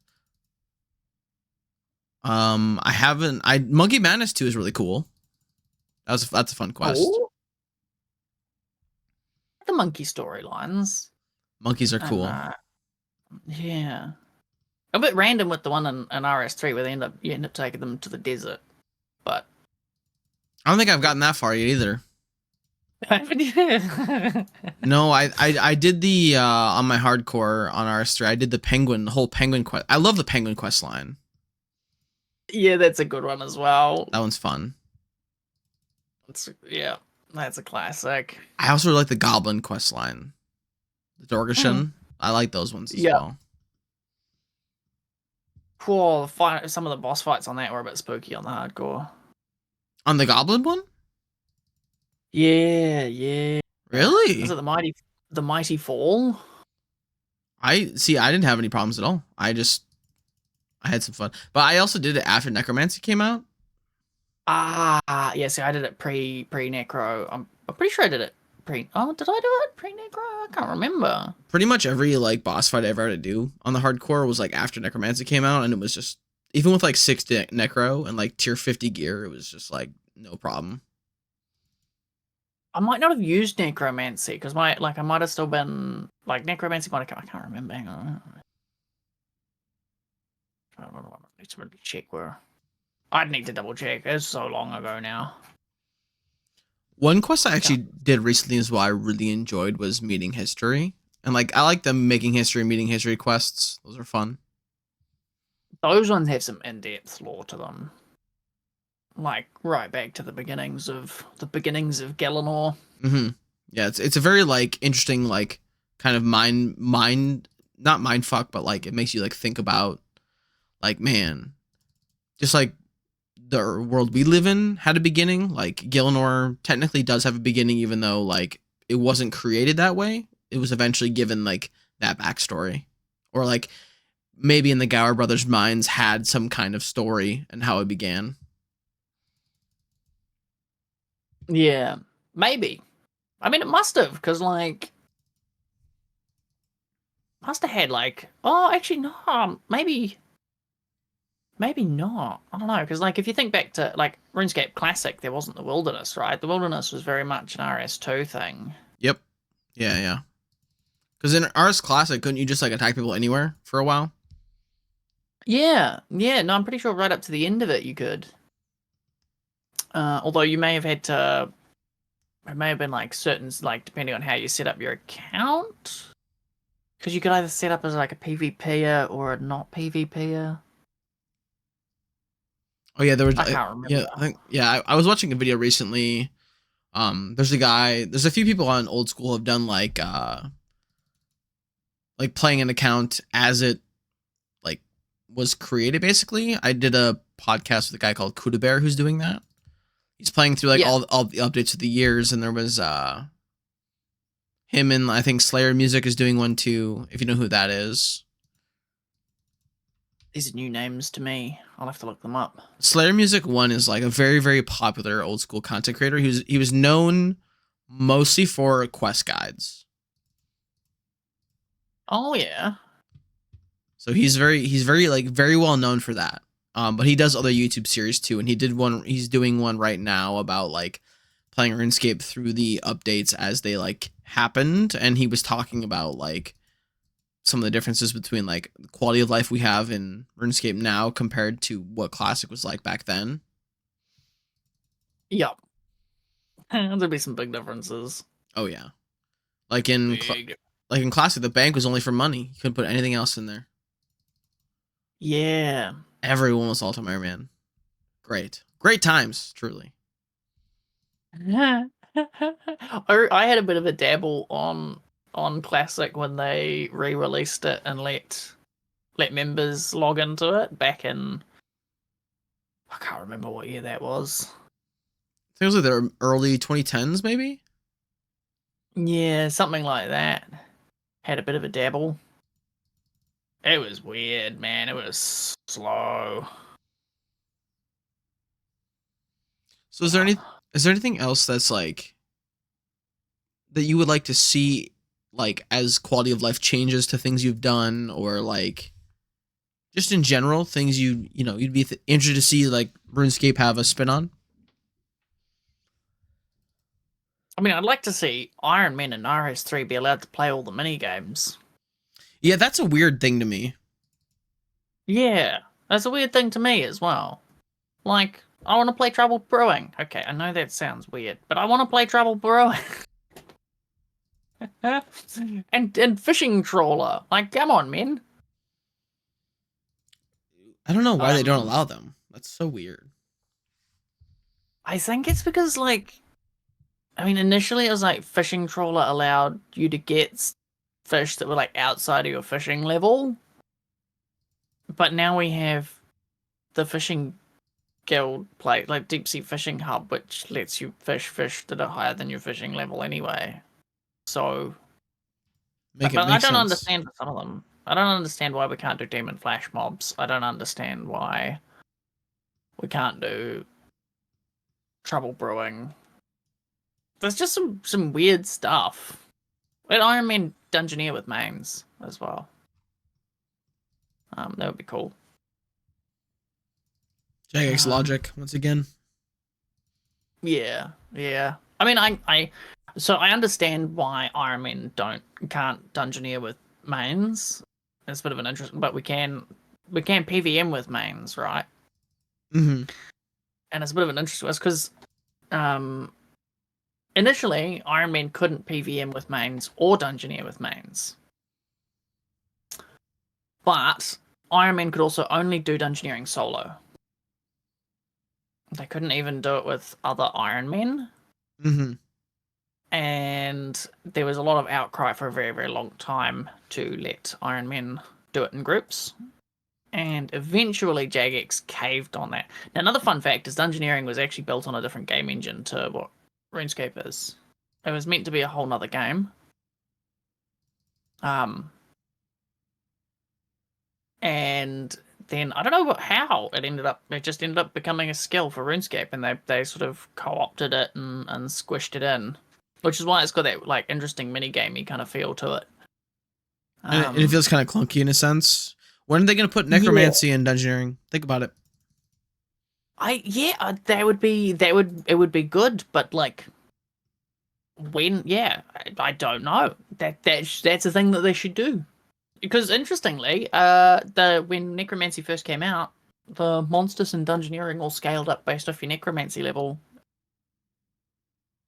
I haven't I Monkey Madness 2 is really cool. That's a fun quest. oh, the monkey storylines, Monkeys are and cool. yeah, a bit random with the one in RS3 where you end up taking them to the desert, but I don't think I've gotten that far yet either. yeah, No, I did the on my hardcore on RS3. I did the whole penguin quest. I love the penguin quest line. that's a good one as well. That one's fun. Yeah, that's a classic. I also really like the goblin quest line. The Dorgashin. I like those ones as Yeah. well. Cool. Some of the boss fights on that were a bit spooky on the hardcore. On the goblin one? Yeah, yeah. Really? Was it the mighty fall? I didn't have any problems at all. I had some fun. But I also did it after Necromancy came out. Ah, yeah. See, I did it pre necro. I'm pretty sure I did it pre. Oh, did I do it pre necro? I can't remember. Pretty much every like boss fight I ever had to do on the hardcore was like after Necromancy came out, and it was just even with like 6 necro and like tier 50 gear, it was just like no problem. I might not have used necromancy because I might have still been like necromancy. I can't remember. Hang on. I need to check where. I'd need to double check. It's so long ago now. One quest I actually did recently as well I really enjoyed was meeting history. And like I like the making history, meeting history quests. Those are fun. Those ones have some in-depth lore to them. Like right back to the beginnings of Galenor. Mm-hmm. Yeah, it's a very like interesting like kind of mind not mind fuck, but like it makes you like think about like man, just like the world we live in had a beginning. Like Gielinor technically does have a beginning, even though like it wasn't created that way. It was eventually given like that backstory, or like maybe in the Gower brothers' minds had some kind of story and how it began. Yeah, maybe. I mean, it must have, because like must have had like. Oh, actually, no. Maybe not. I don't know, because like if you think back to like RuneScape Classic, there wasn't the wilderness, right? The wilderness was very much an RS2 thing. Yep. Yeah, yeah. Because in RS Classic, couldn't you just like attack people anywhere for a while? Yeah, yeah. No, I'm pretty sure right up to the end of it you could. Although you may have had to. It may have been like certain, like depending on how you set up your account, because you could either set up as like a PvPer or a not PvPer. Oh yeah, there was. I can't remember. Yeah, I think. Yeah, I was watching a video recently. There's a guy. There's a few people on Old School have done like playing an account as it like was created. Basically, I did a podcast with a guy called Kuda Bear who's doing that. He's playing through like Yeah. all the updates of the years, and there was him and I think Slayer Music is doing one too. If you know who that is. These are new names to me. I'll have to look them up. Slayer Music 1 is like a very, very popular old school content creator. He was known mostly for quest guides. Oh yeah. So he's very like very well known for that. But he does other YouTube series too, and he's doing one right now about like playing RuneScape through the updates as they like happened, and he was talking about like some of the differences between like the quality of life we have in RuneScape now compared to what Classic was like back then. Yep. There'll be some big differences. Oh yeah. Like in Classic, the bank was only for money. You couldn't put anything else in there. Yeah. Everyone was Ultimate Iron Man. Great times, truly. I had a bit of a dabble on Classic when they re-released it and let members log into it back in. I can't remember what year that was. think it was like the early 2010s, maybe. Yeah, something like that. Had a bit of a dabble. It was weird, man. It was slow. So is there anything else that's like that you would like to see like as quality of life changes to things you've done, or like just in general things you'd be interested to see like RuneScape have a spin on? I mean, I'd like to see Iron Man and RS3 be allowed to play all the mini games. Yeah, that's a weird thing to me. Yeah, that's a weird thing to me as well. Like, I want to play Trouble Brewing. Okay, I know that sounds weird, but I want to play Trouble Brewing. and fishing trawler. Like, come on, man. I don't know why they don't Um, allow them. That's so weird. I think it's because like, I mean, initially it was like fishing trawler allowed you to get fish that were like outside of your fishing level, but now we have the fishing guild play like deep sea fishing hub, which lets you fish that are higher than your fishing level anyway. So, Make it but I make don't sense. understand some of them. I don't understand why we can't do demon flash mobs. I don't understand why we can't do trouble brewing. There's just some weird stuff. But Iron Man Dungeoneer with mains as well. That would be cool. Jagex Um, logic once again. yeah, yeah. I mean, so I understand why Iron Man can't Dungeoneer with mains. It's a bit of an interest, but we can PVM with mains, right? Mm-hmm. And it's a bit of an interest to us because um, initially Iron Man couldn't PVM with mains or Dungeoneer with mains, but Iron Man could also only do Dungeoneering solo. They couldn't even do it with other Iron Men, Mm-hmm. and there was a lot of outcry for a very, very long time to let Iron Men do it in groups. And eventually Jagex caved on that. Now, another fun fact is Dungeoneering was actually built on a different game engine to what RuneScape is. It was meant to be a whole nother game. Um, and then I don't know how it just ended up becoming a skill for RuneScape, and they sort of co-opted it and squished it in, which is why it's got that like interesting mini gamey kind of feel to it. And it Um, feels kind of clunky in a sense. When are they going to put yeah, necromancy in dungeoneering? Think about it. it would be good, but like when, yeah, I don't know. That's a thing that they should do. Because interestingly, the when necromancy first came out, the monsters in dungeoneering all scaled up based off your necromancy level.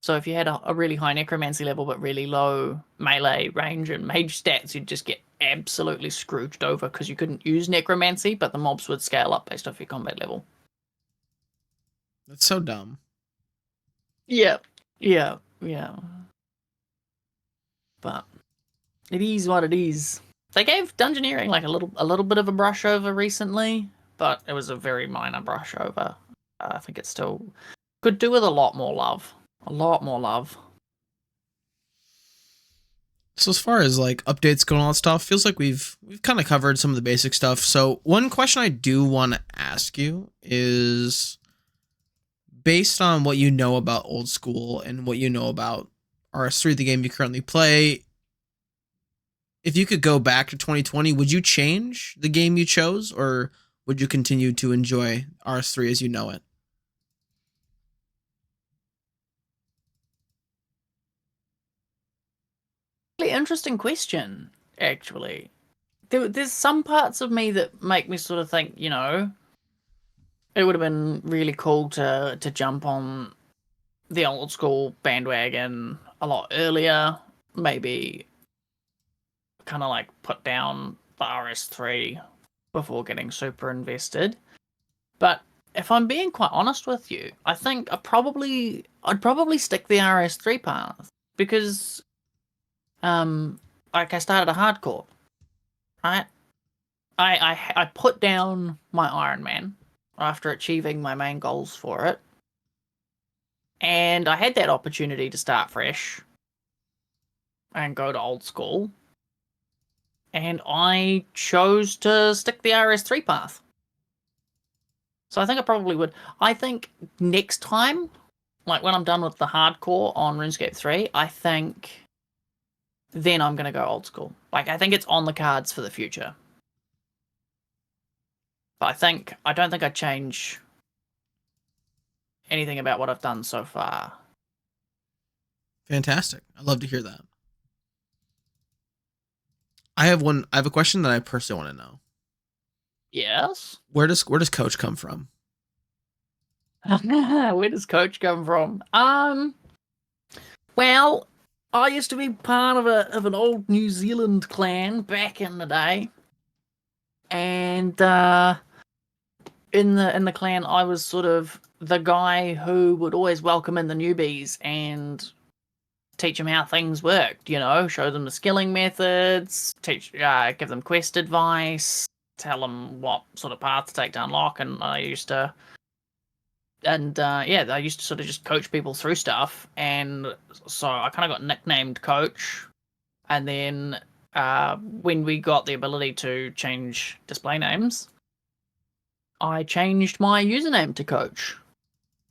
So if you had a really high necromancy level but really low melee range and mage stats, you'd just get absolutely scrooged over because you couldn't use necromancy, but the mobs would scale up based off your combat level. That's so dumb. Yeah, yeah. But it is what it is. They gave dungeoneering like a little bit of a brush over recently, but it was a very minor brush over. I think it still could do with a lot more love. A lot more love. So as far as like updates going on stuff, feels like we've kind of covered some of the basic stuff. So one question I do want to ask you is based on what you know about old school and what you know about RS3, the game you currently play, if you could go back to 2020, would you change the game you chose, or would you continue to enjoy RS3 as you know it? Really interesting question, actually. There's some parts of me that make me sort of think, it would have been really cool to jump on the old school bandwagon a lot earlier. Maybe kind of like put down the RS3 before getting super invested. But if I'm being quite honest with you, I think I'd probably stick the RS3 path because like I started a hardcore, right? I put down my Iron Man after achieving my main goals for it. And I had that opportunity to start fresh and go to old school. And I chose to stick the RS3 path. So I think I probably would. I think next time, like when I'm done with the hardcore on RuneScape 3, I think then I'm going to go old school. Like, I think it's on the cards for the future. But I don't think I'd change anything about what I've done so far. Fantastic. I'd love to hear that. I have a question that I personally want to know. Yes? Where does Coach come from? Where does Coach come from? Well, I used to be part of an old New Zealand clan back in the day. And in the clan I was sort of the guy who would always welcome in the newbies and teach them how things worked, show them the skilling methods, give them quest advice, tell them what sort of path to take to unlock, and I used to sort of just coach people through stuff, and so I kind of got nicknamed Coach, and then when we got the ability to change display names, I changed my username to Coach.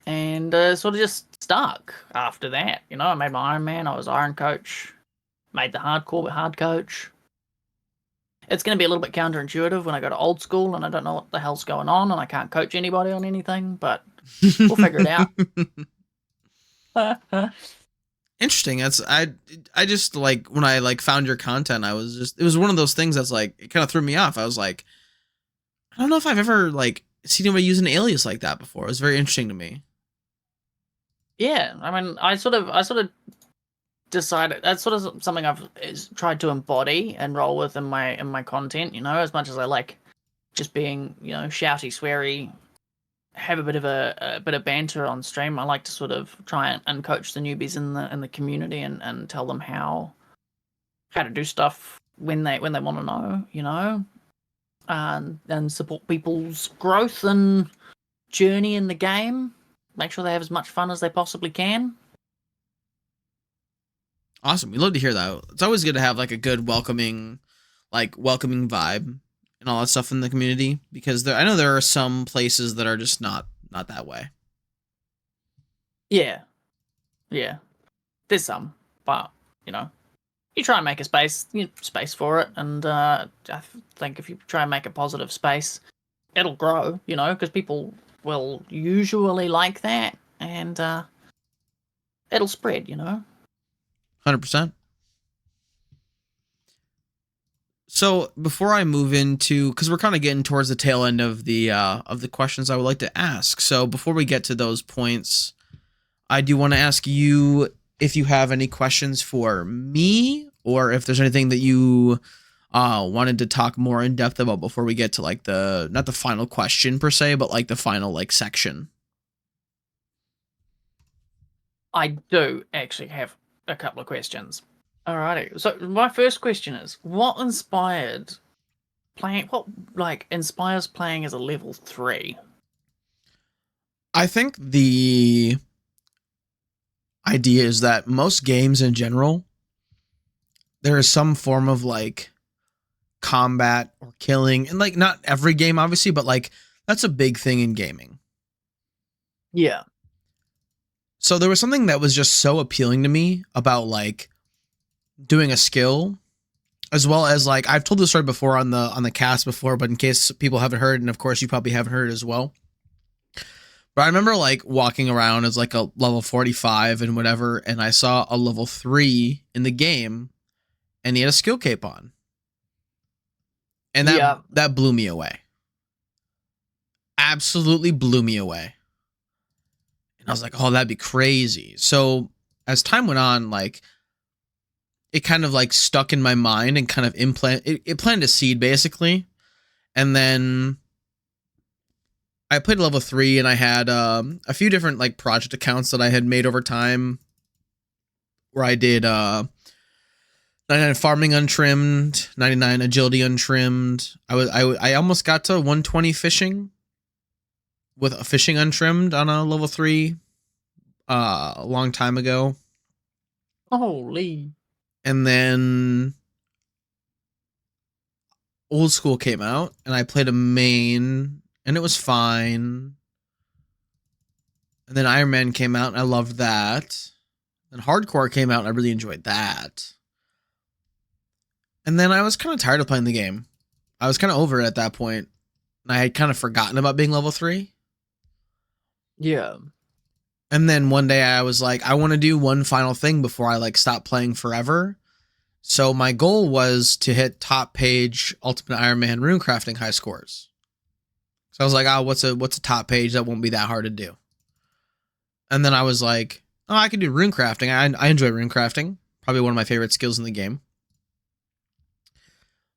And sort of just stuck after that. I made my Iron Man. I was Iron Coach. Made the hardcore with Hard Coach. It's going to be a little bit counterintuitive when I go to old school and I don't know what the hell's going on and I can't coach anybody on anything, but we'll figure it out. Interesting. I just like when I like found your content, it was one of those things that's like it kind of threw me off. I was like, I don't know if I've ever like seen anybody use an alias like that before. It was very interesting to me. Yeah, I mean, I sort of decided that's sort of something I've tried to embody and roll with in my content. As much as I like just being shouty, sweary, have a bit of banter on stream. I like to sort of try and coach the newbies in the community and tell them how to do stuff when they want to know, and support people's growth and journey in the game. Make sure they have as much fun as they possibly can. Awesome. We love to hear that. It's always good to have like a good welcoming vibe and all that stuff in the community, because I know there are some places that are just not that way. Yeah. There's some, but you try and make a space for it, and I think if you try and make a positive space, it'll grow. Because people will usually like that, and it'll spread. 100%. So before I move into, because we're kind of getting towards the tail end of the questions I would like to ask. So before we get to those points, I do want to ask you if you have any questions for me, or if there's anything that you wanted to talk more in depth about before we get to like not the final question per se, but like the final like section. I do actually have a couple of questions. Alrighty. So my first question is, what inspires playing as a level 3? I think the idea is that most games in general, there is some form of like combat or killing, and like not every game obviously, but like that's a big thing in gaming. Yeah. So there was something that was just so appealing to me about like doing a skill, as well as like I've told this story before on the cast before, but in case people haven't heard, and of course you probably haven't heard it as well. But I remember like walking around as like a level 45 and whatever, and I saw a level 3 in the game, and he had a skill cape on, and that blew me away. Absolutely blew me away. And I was like, oh, that'd be crazy. So as time went on, like it kind of like stuck in my mind and kind of it planted a seed basically. And then I played level 3, and I had a few different like project accounts that I had made over time, where I did 99 farming untrimmed, 99 agility untrimmed. I almost got to 120 fishing with a fishing untrimmed on a level 3. a long time ago. Holy. And then Old School came out, and I played a main, and it was fine. And then Iron Man came out, and I loved that. Then Hardcore came out, and I really enjoyed that. And then I was kind of tired of playing the game. I was kind of over it at that point, and I had kind of forgotten about being level 3. Yeah. And then one day I was like, I want to do one final thing before I like stop playing forever. So my goal was to hit top page Ultimate Iron Man runecrafting high scores. So I was like, oh, what's a top page that won't be that hard to do? And then I was like, oh, I can do runecrafting. I enjoy runecrafting. Probably one of my favorite skills in the game.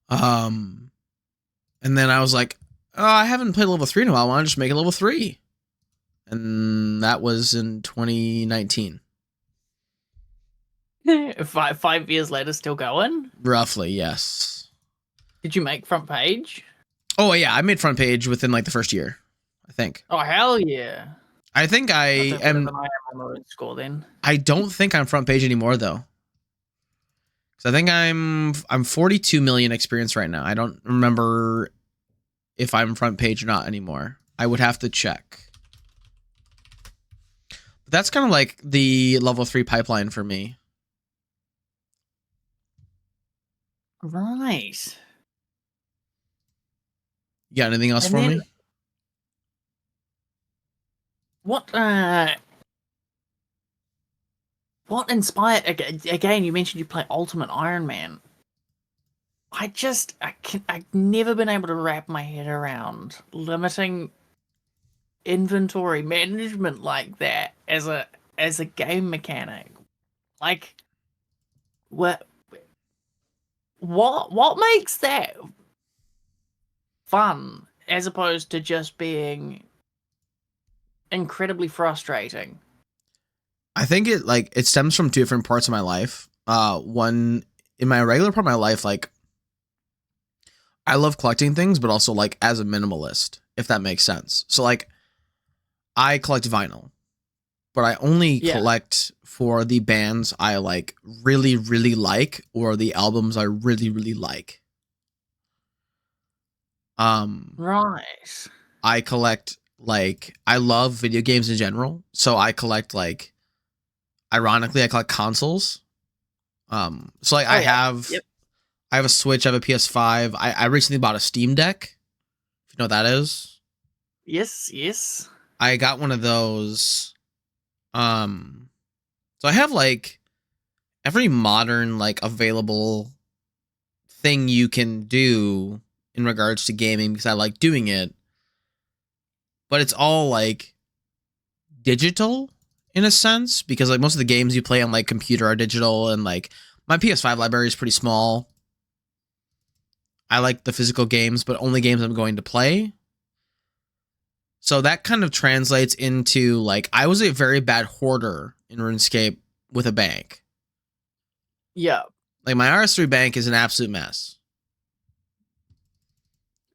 And then I was like, oh, I haven't played level 3 in a while. Why don't I just make it level 3? And that was in 2019. 5 years later, still going? Roughly, yes. Did you make front page? Oh, yeah. I made front page within like the first year, I think. Oh, hell yeah. I think I am. I am on the score then. I don't think I'm front page anymore, though. Because I think I'm 42 million experience right now. I don't remember if I'm front page or not anymore. I would have to check. But that's kind of like the level 3 pipeline for me. Right. You got anything else And for then- me? What inspired again? You mentioned you play Ultimate Iron Man. I've never been able to wrap my head around limiting inventory management like that as a game mechanic. Like, what makes that fun as opposed to just being incredibly frustrating? I think it stems from two different parts of my life. One, in my regular part of my life, like I love collecting things, but also like as a minimalist, if that makes sense. So like I collect vinyl, but I only collect for the bands I like really, really like, or the albums I really, really like. Right. I collect like I love video games in general, so I collect like ironically I collect consoles. So like I have a Switch, I have a PS5. I recently bought a Steam Deck. If you know what that is. Yes. I got one of those. So I have like every modern like available thing you can do in regards to gaming because I like doing it. But it's all like digital in a sense because like most of the games you play on like computer are digital, and like my PS5 library is pretty small. I like the physical games, but only games I'm going to play. So that kind of translates into like I was a very bad hoarder in RuneScape with a bank. Yeah. Like my RS3 bank is an absolute mess.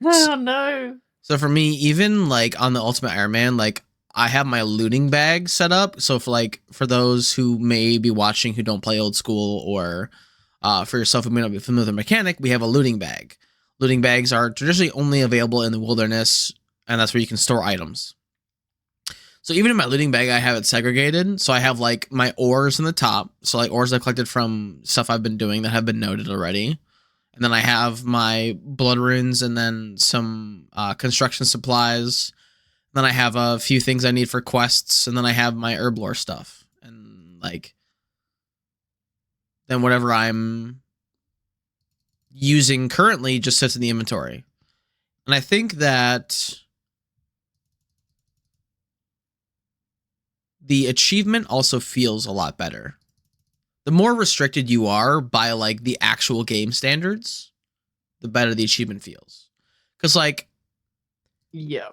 Oh no. So for me, even like on the Ultimate Iron Man, like I have my looting bag set up. So for those who may be watching who don't play old school, or for yourself who may not be familiar with the mechanic, we have a looting bag. Looting bags are traditionally only available in the wilderness, and that's where you can store items. So even in my looting bag, I have it segregated. So I have like my ores in the top. So like ores I've collected from stuff I've been doing that have been noted already. And then I have my blood runes and then some construction supplies. Then I have a few things I need for quests. And then I have my herb lore stuff. And like, then whatever I'm using currently just sits in the inventory. And I think that the achievement also feels a lot better. The more restricted you are by like the actual game standards, the better the achievement feels. Because like, yeah,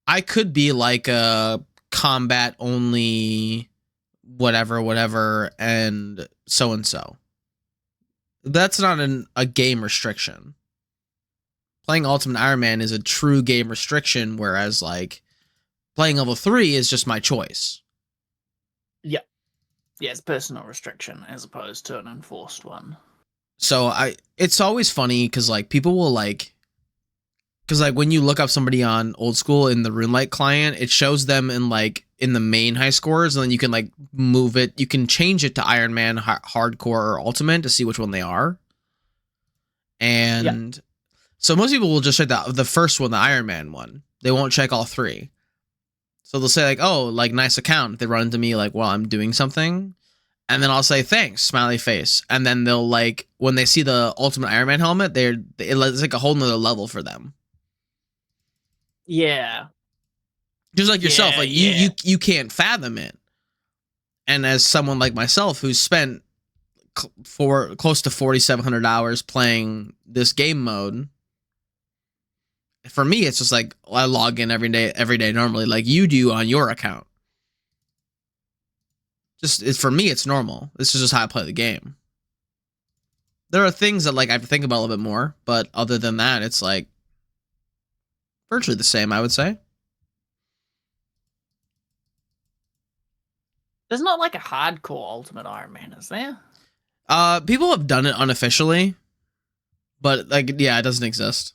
I could be like a combat only whatever and so. That's not a game restriction. Playing Ultimate Iron Man is a true game restriction, whereas like playing level 3 is just my choice. Yeah, yeah, it's personal restriction as opposed to an enforced one. So it's always funny because like people will like, because like when you look up somebody on old school in the RuneLite client, it shows them in like in the main high scores, and then you can like move it. You can change it to Ironman, hardcore, or ultimate to see which one they are. Yeah, And so most people will just check the first one, the Ironman one. They won't check all three. So they'll say like, "Oh, like nice account." They run into me like while I'm doing something, and then I'll say thanks, smiley face, and then they'll like when they see the ultimate Ironman helmet, it's like a whole nother level for them. yeah, Just like yourself, yeah, like yeah. you can't fathom it. And as someone like myself who's spent for close to 4,700 hours playing this game mode, for me it's just like I log in every day normally, like you do on your account. Just for me, it's normal. This is just how I play the game. There are things that like I have to think about a little bit more, but other than that, it's like virtually the same, I would say. There's not like a hardcore Ultimate Iron Man, is there? People have done it unofficially, but like, yeah, it doesn't exist.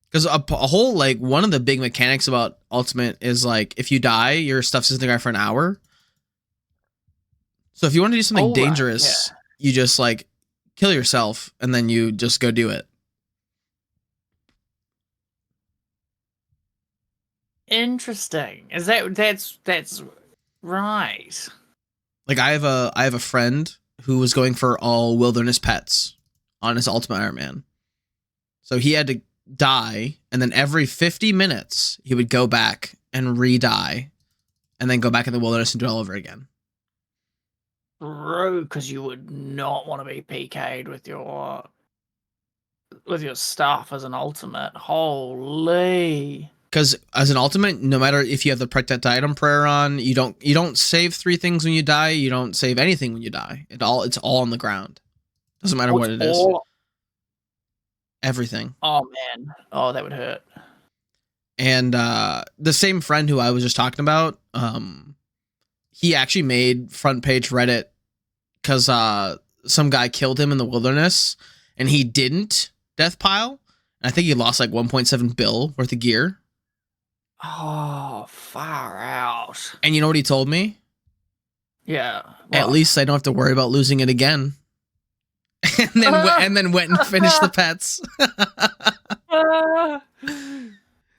Because a whole like one of the big mechanics about Ultimate is like if you die, your stuff's in the ground for an hour. So if you want to do something Oh, right, yeah. dangerous, you just like kill yourself and then you just go do it. Interesting. Is that's right? Like I have a friend who was going for all wilderness pets on his Ultimate Iron Man. So he had to die, and then every 50 minutes he would go back and re-die, and then go back in the wilderness and do it all over again. Bro, because you would not want to be PK'd with your stuff as an ultimate. Holy. Because as an ultimate, no matter if you have the protect item prayer on, you don't save 3 things when you die. You don't save anything when you die. It's all on the ground. Doesn't matter what it is. Everything. Oh man. Oh, that would hurt. And the same friend who I was just talking about, he actually made front page Reddit because some guy killed him in the wilderness, and he didn't death pile. And I think he lost like 1.7 bill worth of gear. Oh, far out. And you know what he told me? Yeah. At least I don't have to worry about losing it again. and then went and finished the pets.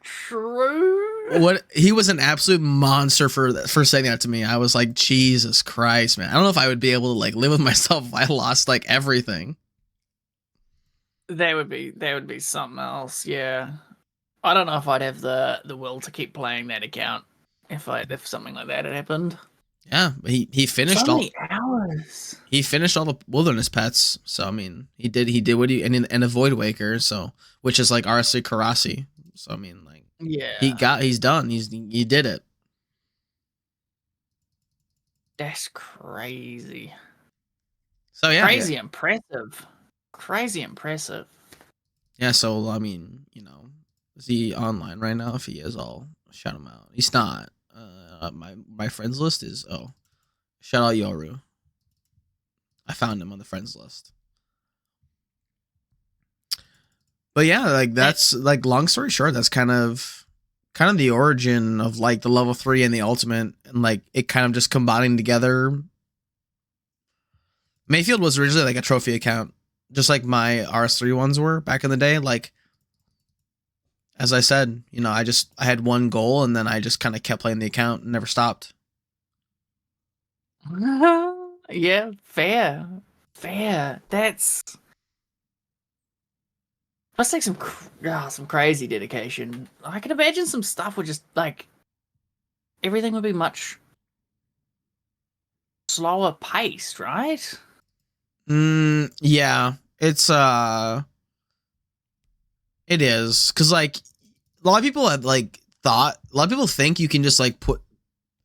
True. What, he was an absolute monster for saying that to me. I was like, Jesus Christ, man. I don't know if I would be able to like live with myself if I lost like everything. That would be something else. Yeah. I don't know if I'd have the will to keep playing that account if something like that had happened. Yeah, he finished so many hours. He finished all the wilderness pets. So I mean, he did what he and a Void Waker, so which is like RS3 Karasi. So I mean, like, yeah, he's done. He did it. That's crazy. So yeah, crazy impressive. Crazy impressive. Yeah, so I mean, you know, is he online right now? If he is, I'll shout him out. He's not. My friends list is shout out Yoru. I found him on the friends list. But yeah, like that's like long story short, that's kind of the origin of like the level 3 and the ultimate, and like it kind of just combining together. Mayfield was originally like a trophy account, just like my RS3 ones were back in the day. Like, as I said, you know, I had one goal, and then I just kind of kept playing the account and never stopped. Yeah, fair. That's must take some crazy dedication. I can imagine some stuff would just like everything would be much slower paced, right? Yeah, it's it is, because like a lot of people have like a lot of people think you can just like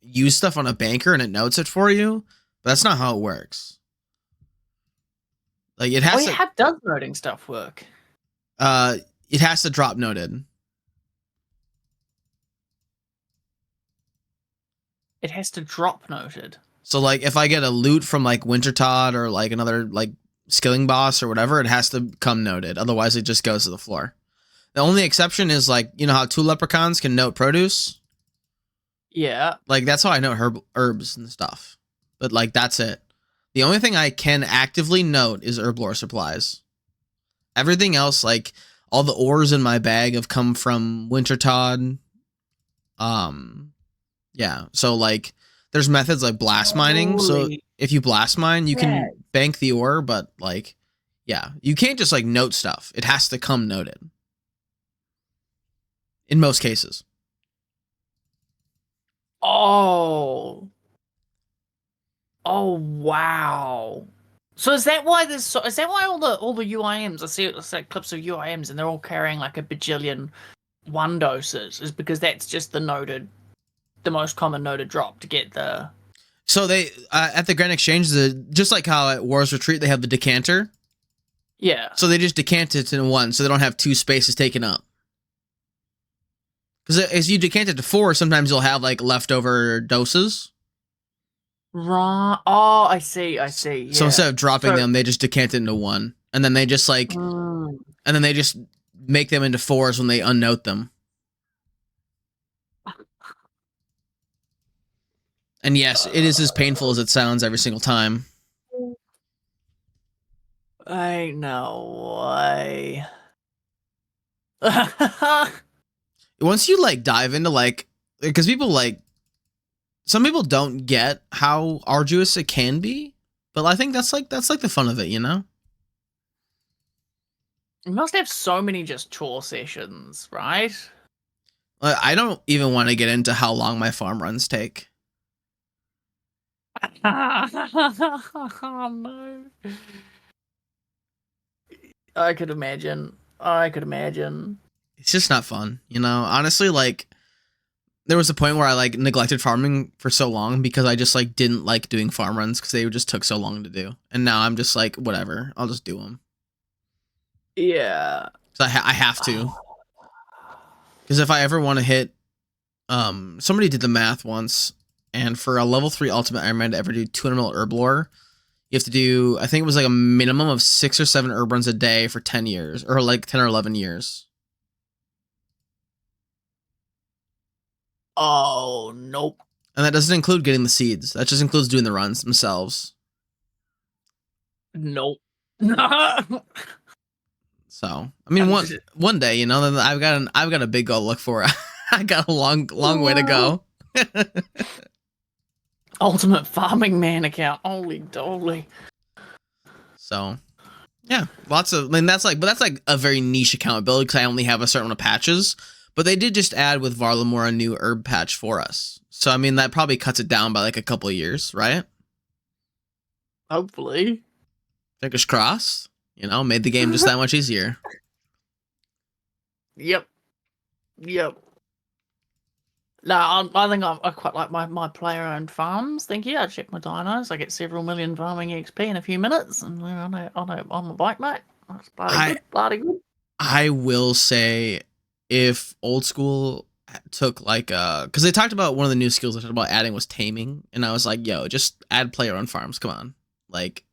use stuff on a banker and it notes it for you, but that's not how it works. Like it has to. How does noting stuff work? It has to drop noted. It has to drop noted. So like if I get a loot from like Wintertodt or like another like skilling boss or whatever, it has to come noted. Otherwise it just goes to the floor. The only exception is like, you know how 2 leprechauns can note produce? Yeah. Like that's how I know herbs and stuff. But like that's it. The only thing I can actively note is herb lore supplies. Everything else, like all the ores in my bag have come from Wintertodt. Yeah. So like there's methods like blast mining. So Holy if you blast mine, you crap. can bank the ore, but like, yeah, you can't just like note stuff. It has to come noted. In most cases. Oh. Oh wow. So is that why is that why all the UIMs, I see it's like clips of UIMs and they're all carrying like a bajillion 1 doses, is because that's just the most common noted drop to get the. So they at the Grand Exchange, just like how at War's Retreat they have the decanter. Yeah. So they just decant it in 1, so they don't have 2 spaces taken up. Because as you decant it to 4, sometimes you'll have like leftover doses. Right. Oh, I see. Yeah. So instead of dropping them, they just decant it into 1, and then they just like, and then they just make them into 4s when they unnote them. And yes, it is as painful as it sounds every single time. Ain't no way. Once you like dive into like, because people like, some people don't get how arduous it can be, but I think that's like the fun of it, you know? You must have so many just chore sessions, right? I don't even want to get into how long my farm runs take. Oh no. I could imagine. It's just not fun, you know? Honestly, like, there was a point where I like neglected farming for so long because I just like didn't like doing farm runs because they just took so long to do. And now I'm just like, whatever, I'll just do them. Yeah. So I have to. Because if I ever want to hit, somebody did the math once, and for a level 3 ultimate Ironman to ever do 200 mil herb lore, you have to do, I think it was like a minimum of 6 or 7 herb runs a day for 10 years, or like 10 or 11 years. Oh, nope. And that doesn't include getting the seeds. That just includes doing the runs themselves. Nope. So, I mean, one day, you know, then I've got a big goal to look for. I got a long way to go. Ultimate farming man account. Holy dolly. So, yeah, lots of. I mean, that's like a very niche account build because I only have a certain amount of patches. But they did just add with Varlamore a new herb patch for us. So, I mean, that probably cuts it down by like a couple of years, right? Hopefully. Fingers crossed. You know, made the game just that much easier. Yep. No, I think I quite like my player-owned farms. Thank you. I check my dinos. I get several million farming XP in a few minutes, and on the bike, mate. That's bloody good. I will say, if old school took like because they talked about one of the new skills they talked about adding was taming, and I was like, yo, just add player-owned farms. Come on, like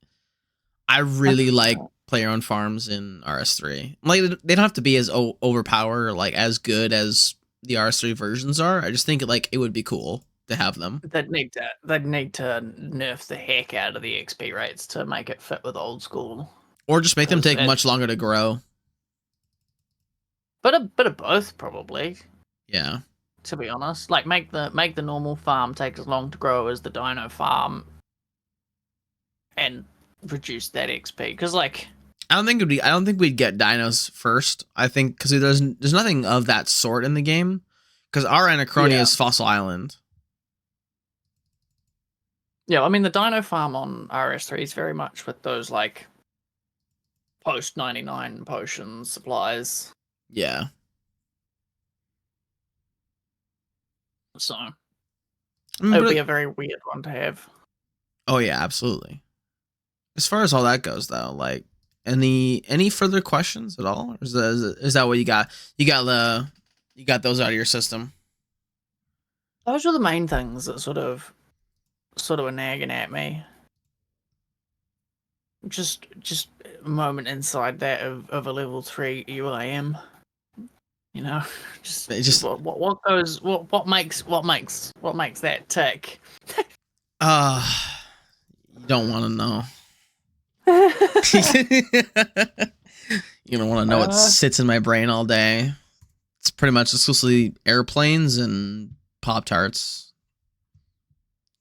I really like player-owned farms in RS3. Like they don't have to be as overpowered or like as good as the RS3 versions are. I just think like it would be cool to have them. They'd need to nerf the heck out of the XP rates to make it fit with old school, or just make them take much longer to grow. But a bit of both, probably. Yeah. To be honest, like make the normal farm take as long to grow as the dino farm, and reduce that XP. Because like, I don't think we'd get dinos first. I think because there's nothing of that sort in the game. Because our Anachronia is Fossil Island. Yeah, I mean the dino farm on RS3 is very much with those like post 99 potions supplies. Yeah. So it would be a very weird one to have. Oh yeah, absolutely. As far as all that goes, though, like any further questions at all? Or is that what you got? You got those out of your system? Those are the main things that sort of were nagging at me. Just a moment inside that of a level 3 UIM. You know, what makes that tick? You don't want to know. You don't want to know what sits in my brain all day. It's pretty much exclusively airplanes and Pop-Tarts.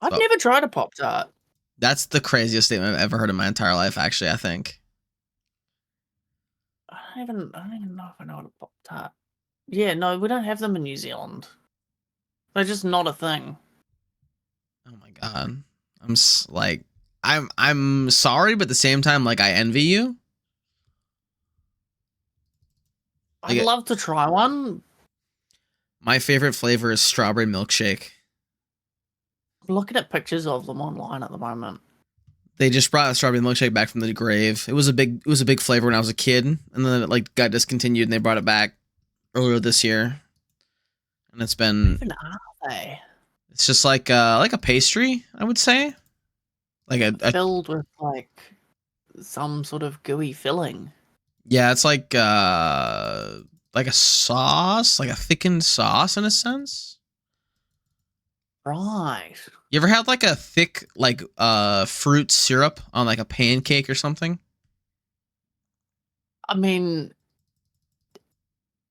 I've never tried a Pop-Tart. That's the craziest statement I've ever heard in my entire life, actually, I think. I don't even know if I know what a Pop-Tart. Yeah, no, we don't have them in New Zealand. They're just not a thing. Oh my god. I'm sorry, but at the same time, like, I envy you. I'd love to try one. My favorite flavor is strawberry milkshake. I'm looking at pictures of them online at the moment. They just brought a strawberry milkshake back from the grave. It was a big flavor when I was a kid, and then it like got discontinued, and they brought it back earlier this year. And it's been. What even are they? It's just like a pastry, I would say. Like filled with like some sort of gooey filling. Yeah, it's like a sauce, like a thickened sauce in a sense. Right. You ever had like a thick like fruit syrup on like a pancake or something? I mean,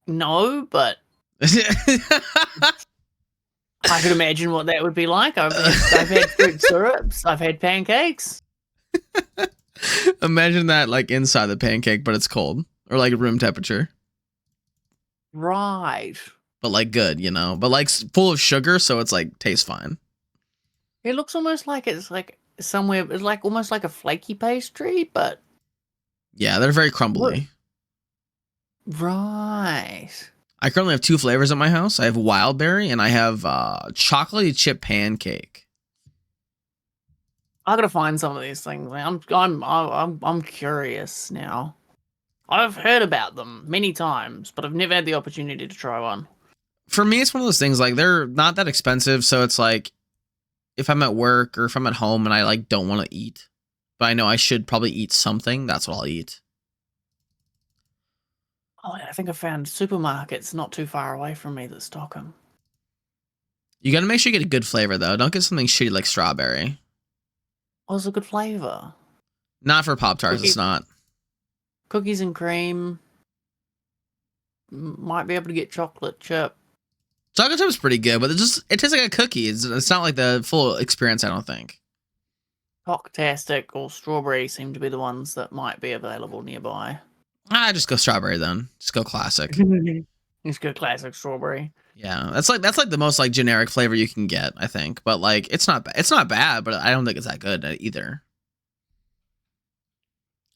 no, but I could imagine what that would be like. I've had fruit syrups. I've had pancakes. Imagine that like inside the pancake, but it's cold or like room temperature. Right. But like good, you know, but like full of sugar, so it's like tastes fine. It looks almost like it's like somewhere. It's like almost like a flaky pastry, but yeah, they're very crumbly. Right. I currently have 2 flavors at my house. I have wild berry and I have chocolatey chip pancake. I gotta find some of these things. I'm curious now. I've heard about them many times, but I've never had the opportunity to try one. For me, it's one of those things like they're not that expensive, so it's like if I'm at work or if I'm at home and I like don't want to eat, but I know I should probably eat something, that's what I'll eat. Oh, I think I found supermarkets not too far away from me that stock them. You gotta make sure you get a good flavor though. Don't get something shitty like strawberry. Oh, it's a good flavor. Not for Pop-Tarts, it's not. Cookies and cream. Might be able to get chocolate chip. Chocolate chip is pretty good, but it tastes like a cookie. It's not like the full experience, I don't think. Cocktastic or strawberry seem to be the ones that might be available nearby. Just go strawberry then. Just go classic. Just go classic strawberry. Yeah, that's like the most like generic flavor you can get, I think. But like it's not bad, but I don't think it's that good either.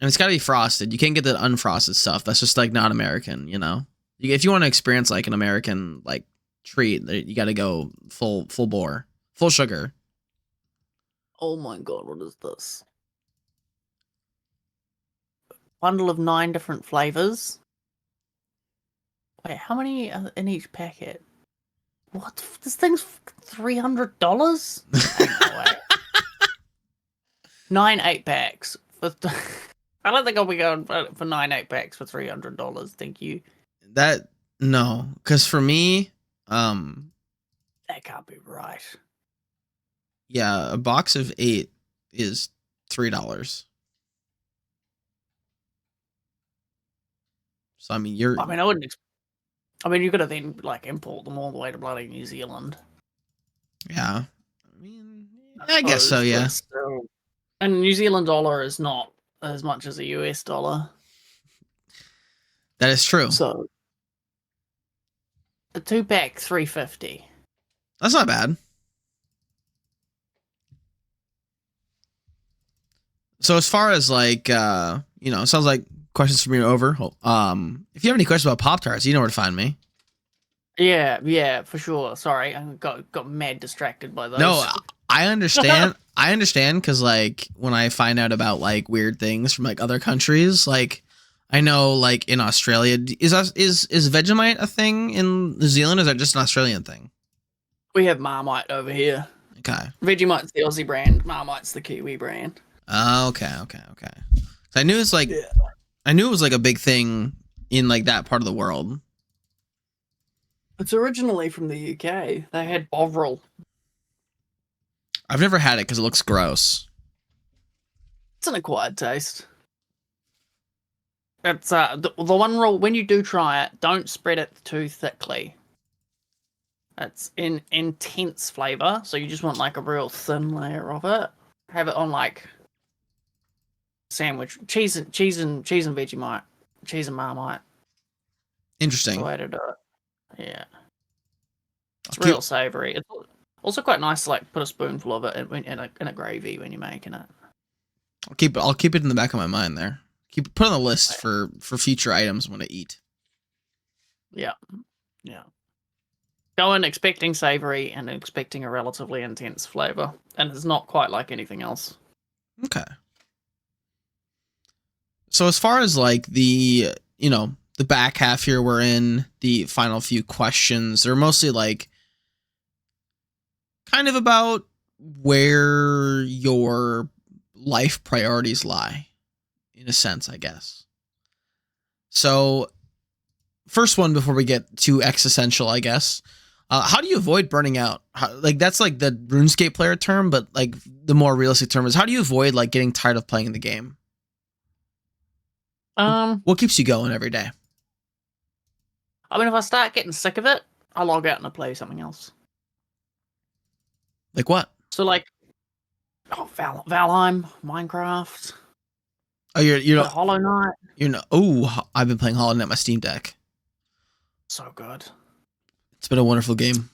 And it's got to be frosted. You can't get the unfrosted stuff. That's just like not American, you know. If you want to experience like an American like treat, you got to go full bore, full sugar. Oh my god, what is this? Bundle of 9 different flavors. Wait, how many are in each packet? What? This thing's $300? No way. 9 8-packs. I don't think I'll be going for 9 8-packs for $300. Thank you. No, because for me, that can't be right. Yeah, a box of 8 is $3. So I mean, I wouldn't. I mean, you could have then like import them all the way to bloody New Zealand. Yeah, I mean, I guess so. Yeah. And New Zealand dollar is not as much as a US dollar. That is true. So a 2-pack $3.50. That's not bad. So as far as like it sounds like questions from me are over. If you have any questions about Pop-Tarts, you know where to find me. Yeah, for sure. Sorry, I got mad distracted by those. No, I understand. I understand because like when I find out about like weird things from like other countries, like I know like in Australia, is Vegemite a thing in New Zealand? Or is that just an Australian thing? We have Marmite over here. Okay. Vegemite's the Aussie brand. Marmite's the Kiwi brand. Okay. I knew it's like Yeah. I knew it was like a big thing in like that part of the world. It's originally from the UK. They had Bovril. I've never had it because it looks gross. It's an acquired taste. It's the one rule when you do try it, don't spread it too thickly. It's in intense flavor, so you just want like a real thin layer of it. Have it on like sandwich, cheese and Vegemite, cheese and Marmite. Interesting. The way to do it. Yeah, it's I'll real savory. It's also quite nice to like put a spoonful of it in a gravy when you're making it. I'll keep it in the back of my mind there. Put on the list for future items when I eat. Yeah. Go in expecting savory and expecting a relatively intense flavor, and it's not quite like anything else. Okay. So as far as like the the back half here, we're in the final few questions. They're mostly like kind of about where your life priorities lie, in a sense, I guess. So, first one before we get too existential, I guess. How do you avoid burning out? Like that's like the RuneScape player term, but like the more realistic term is how do you avoid like getting tired of playing the game? What keeps you going every day? I mean, if I start getting sick of it, I log out and I play something else. Like what? So like, Valheim, Minecraft. Oh, you're not Hollow Knight. you're not. Oh, I've been playing Hollow Knight on my Steam Deck. So good. It's been a wonderful game.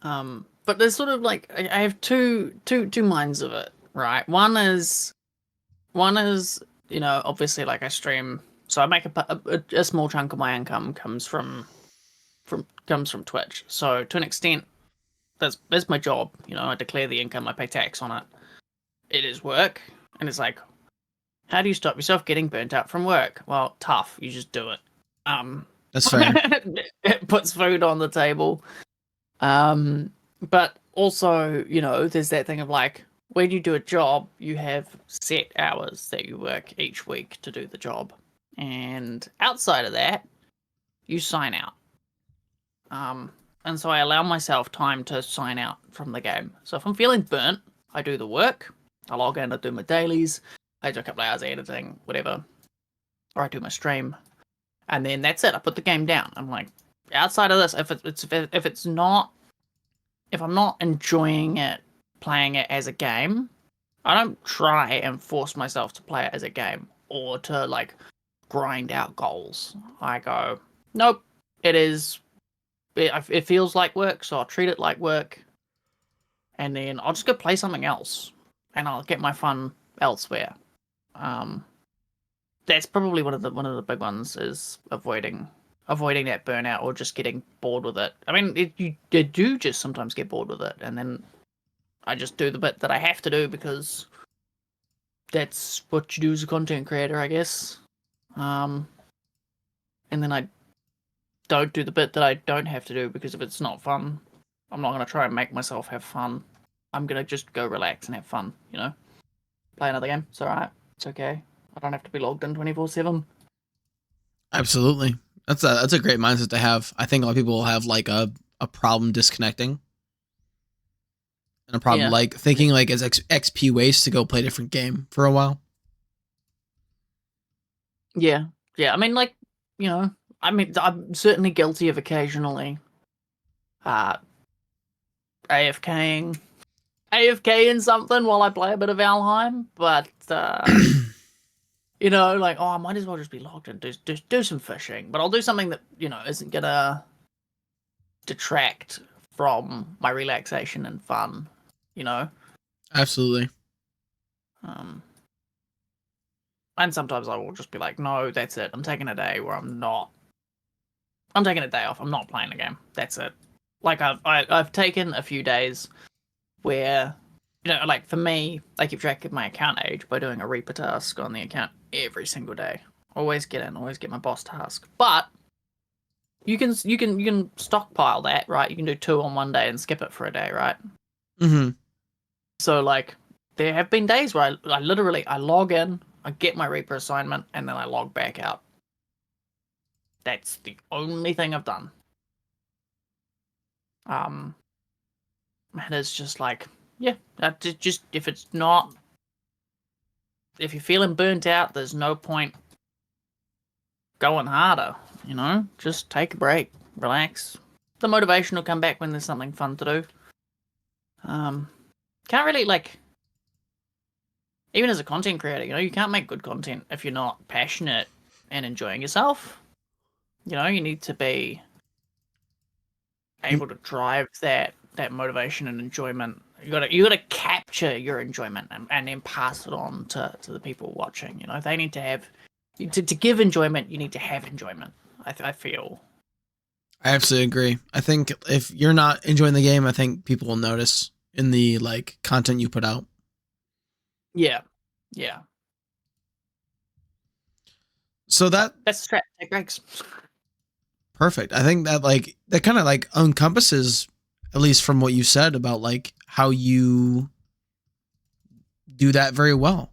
But there's sort of like I have two minds of it, right? One is obviously like I stream, so I make a small chunk of my income comes from Twitch. So to an extent, that's my job. I declare the income, I pay tax on it. It is work, and it's like, how do you stop yourself getting burnt out from work? Well, tough. You just do it. That's fair. It puts food on the table. But also, there's that thing of like, when you do a job, you have set hours that you work each week to do the job. And outside of that, you sign out. And so I allow myself time to sign out from the game. So if I'm feeling burnt, I do the work. I log in, I do my dailies. I do a couple of hours editing, whatever. Or I do my stream. And then that's it. I put the game down. I'm like, outside of this, if I'm not enjoying it, playing it as a game, I don't try and force myself to play it as a game or to like grind out goals. I go, nope, it feels like work, so I'll treat it like work, and then I'll just go play something else, and I'll get my fun elsewhere. That's probably one of the big ones is avoiding that burnout or just getting bored with it. I mean, you do just sometimes get bored with it, and then I just do the bit that I have to do because that's what you do as a content creator, I guess. And then I don't do the bit that I don't have to do because if it's not fun, I'm not going to try and make myself have fun. I'm going to just go relax and have fun, Play another game. It's alright. It's okay. I don't have to be logged in 24/7. Absolutely. That's a great mindset to have. I think a lot of people will have like a problem disconnecting. And a problem like thinking like as XP waste to go play a different game for a while. Yeah. I mean, like, I'm certainly guilty of occasionally AFKing something while I play a bit of Valheim, but like, I might as well just be logged in, do some fishing, but I'll do something that isn't gonna detract from my relaxation and fun, Absolutely. And sometimes I will just be like, no, that's it. I'm taking a day where I'm taking a day off. I'm not playing a game. That's it. Like I've taken a few days where, like for me, I keep track of my account age by doing a Reaper task on the account every single day. Always get in, always get my boss task. But you can stockpile that, right? You can do 2 on one day and skip it for a day, right? Mm-hmm. So like there have been days where I literally I log in, I get my Reaper assignment, and then I log back out. That's the only thing I've done. And it's just like, yeah, just if it's not, if you're feeling burnt out, there's no point going harder. Just take a break, relax. The motivation will come back when there's something fun to do. Can't really even as a content creator, you can't make good content if you're not passionate and enjoying yourself. You need to be able to drive that motivation and enjoyment. You gotta capture your enjoyment and then pass it on to the people watching. They need to have to give enjoyment. You need to have enjoyment. I feel. I absolutely agree. I think if you're not enjoying the game, I think people will notice in the content you put out. Yeah. So that's the strat. Take breaks. Perfect. I think that that kind of encompasses, at least from what you said about how you do that very well.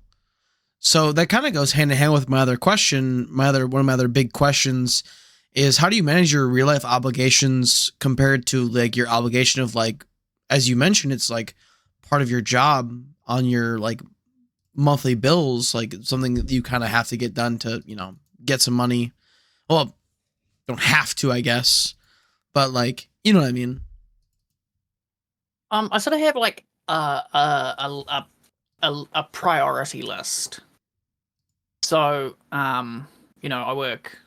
So that kind of goes hand in hand with my other question. One of my other big questions is, how do you manage your real life obligations compared to your obligation of as you mentioned, it's part of your job on your monthly bills, something that you kind of have to get done to, get some money. Well, don't have to, I guess, but you know what I mean? I sort of have a priority list. So, I work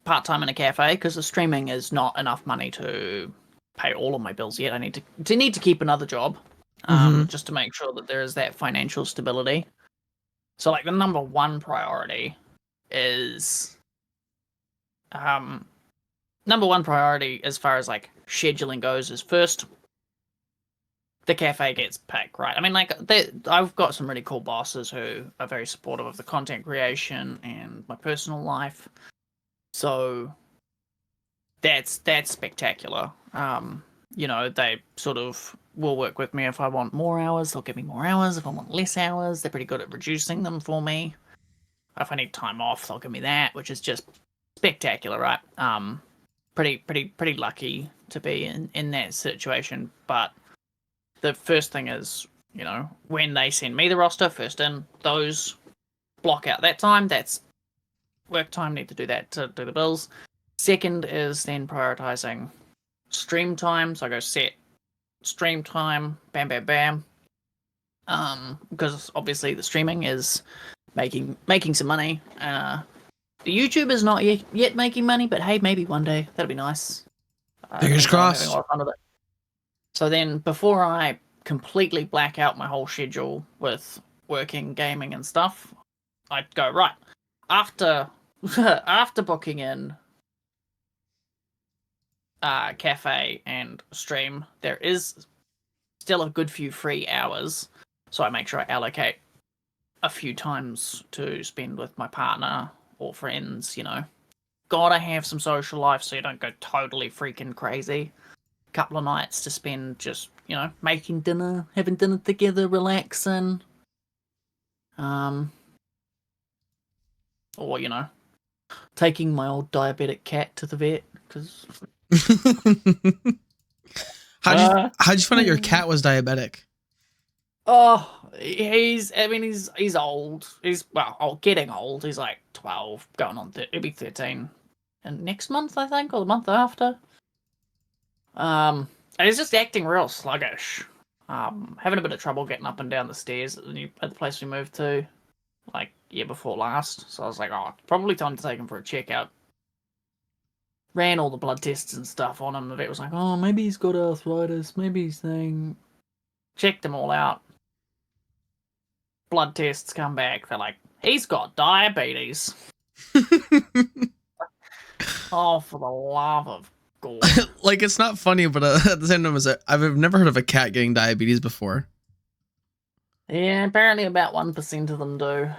part-time in a cafe because the streaming is not enough money to pay all of my bills yet. I need to keep another job, just to make sure that there is that financial stability. So, the number one priority is, number one priority as far as scheduling goes is first, the cafe gets picked, right? I mean, I've got some really cool bosses who are very supportive of the content creation and my personal life. So that's spectacular. They sort of will work with me. If I want more hours, they'll give me more hours. If I want less hours, they're pretty good at reducing them for me. If I need time off, they'll give me that, which is just spectacular, right? Pretty lucky to be in that situation. But the first thing is, when they send me the roster, first in, those block out that time. That's work time, need to do that to do the bills. Second is then prioritizing stream time. So I go set stream time, bam, bam, bam. Because obviously the streaming is making some money. The YouTube is not yet making money, but hey, maybe one day. That'll be nice. Fingers crossed. I'm having a lot of fun with it. So then, before I completely black out my whole schedule with working, gaming, and stuff, I'd go, right, after booking in cafe and stream, there is still a good few free hours, so I make sure I allocate a few times to spend with my partner or friends. Gotta have some social life so you don't go totally freaking crazy. Couple of nights to spend just making dinner, having dinner together, relaxing, or taking my old diabetic cat to the vet because how'd you find out your cat was diabetic? he's old. He's getting old. He's 12, going on he'll be 13 and next month, I think, or the month after. And he's just acting real sluggish. Having a bit of trouble getting up and down the stairs at the place we moved to, year before last. So I was like, oh, probably time to take him for a checkout. Ran all the blood tests and stuff on him. The vet was like, oh, maybe he's got arthritis. Maybe he's saying. Checked them all out. Blood tests come back. They're like, he's got diabetes. Oh, for the love of God. It's not funny, but at the same time, I've never heard of a cat getting diabetes before. Yeah, apparently about 1% of them do.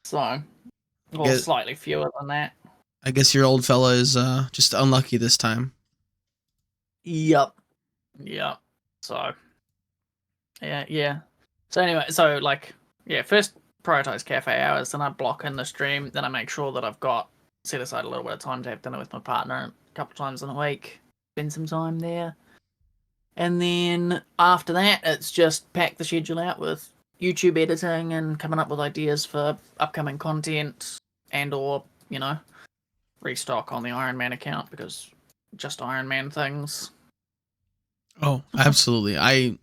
So, or slightly fewer than that. I guess your old fella is just unlucky this time. Yep. Yep. So, yeah. So anyway, so like, yeah, first prioritize cafe hours, then I block in the stream, then I make sure that I've got set aside a little bit of time to have dinner with my partner a couple of times in a week, spend some time there. And then after that, it's just pack the schedule out with YouTube editing and coming up with ideas for upcoming content and or, restock on the Ironman account because just Ironman things. Oh, absolutely. I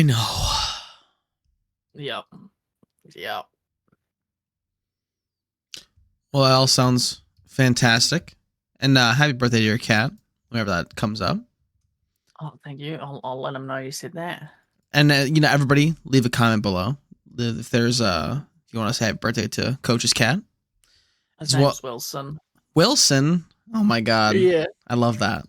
know. Yep. Well, that all sounds fantastic. And happy birthday to your cat, whenever that comes up. Oh, thank you. I'll let them know you said that. And everybody, leave a comment below if there's if you want to say happy birthday to Coach's cat. His name's Wilson. Wilson. Oh my God. Yeah. I love that.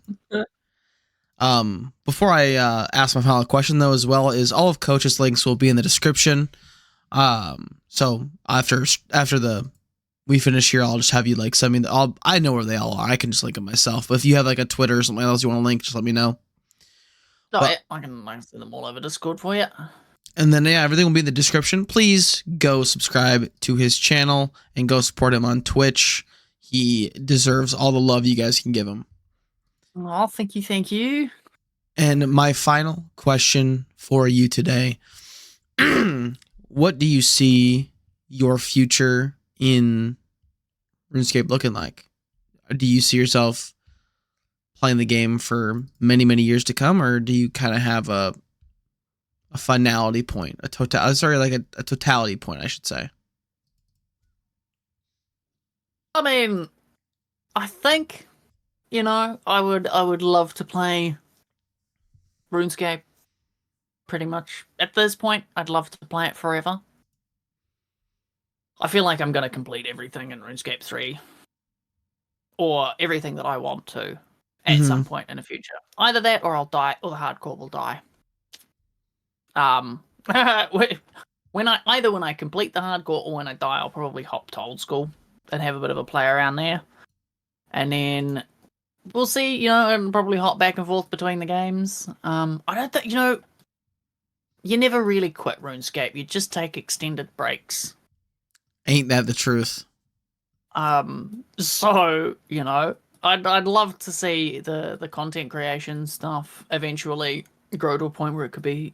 Before I ask my final question though, as well, is all of Coach's links will be in the description. So after we finish here, I'll just have you like send me I know where they all are. I can just link them myself. But if you have like a Twitter or something else you want to link, just let me know. Oh, yeah, I can send them all over Discord for you. And then everything will be in the description. Please go subscribe to his channel and go support him on Twitch. He deserves all the love you guys can give him. Oh, thank you. And my final question for you today. What do you see your future in RuneScape looking like? Do you see yourself playing the game for many, many years to come, or do you kind of have a finality point, a totality point, I should say? I mean, I think, I would love to play RuneScape pretty much. At this point, I'd love to play it forever. I feel like I'm going to complete everything in RuneScape 3. Or everything that I want to at some point in the future. Either that or I'll die, or the hardcore will die. When I complete the hardcore or when I die, I'll probably hop to old school and have a bit of a play around there. And then we'll see, and probably hop back and forth between the games. I don't think, you never really quit RuneScape. You just take extended breaks. Ain't that the truth? So, I'd love to see the content creation stuff eventually grow to a point where it could be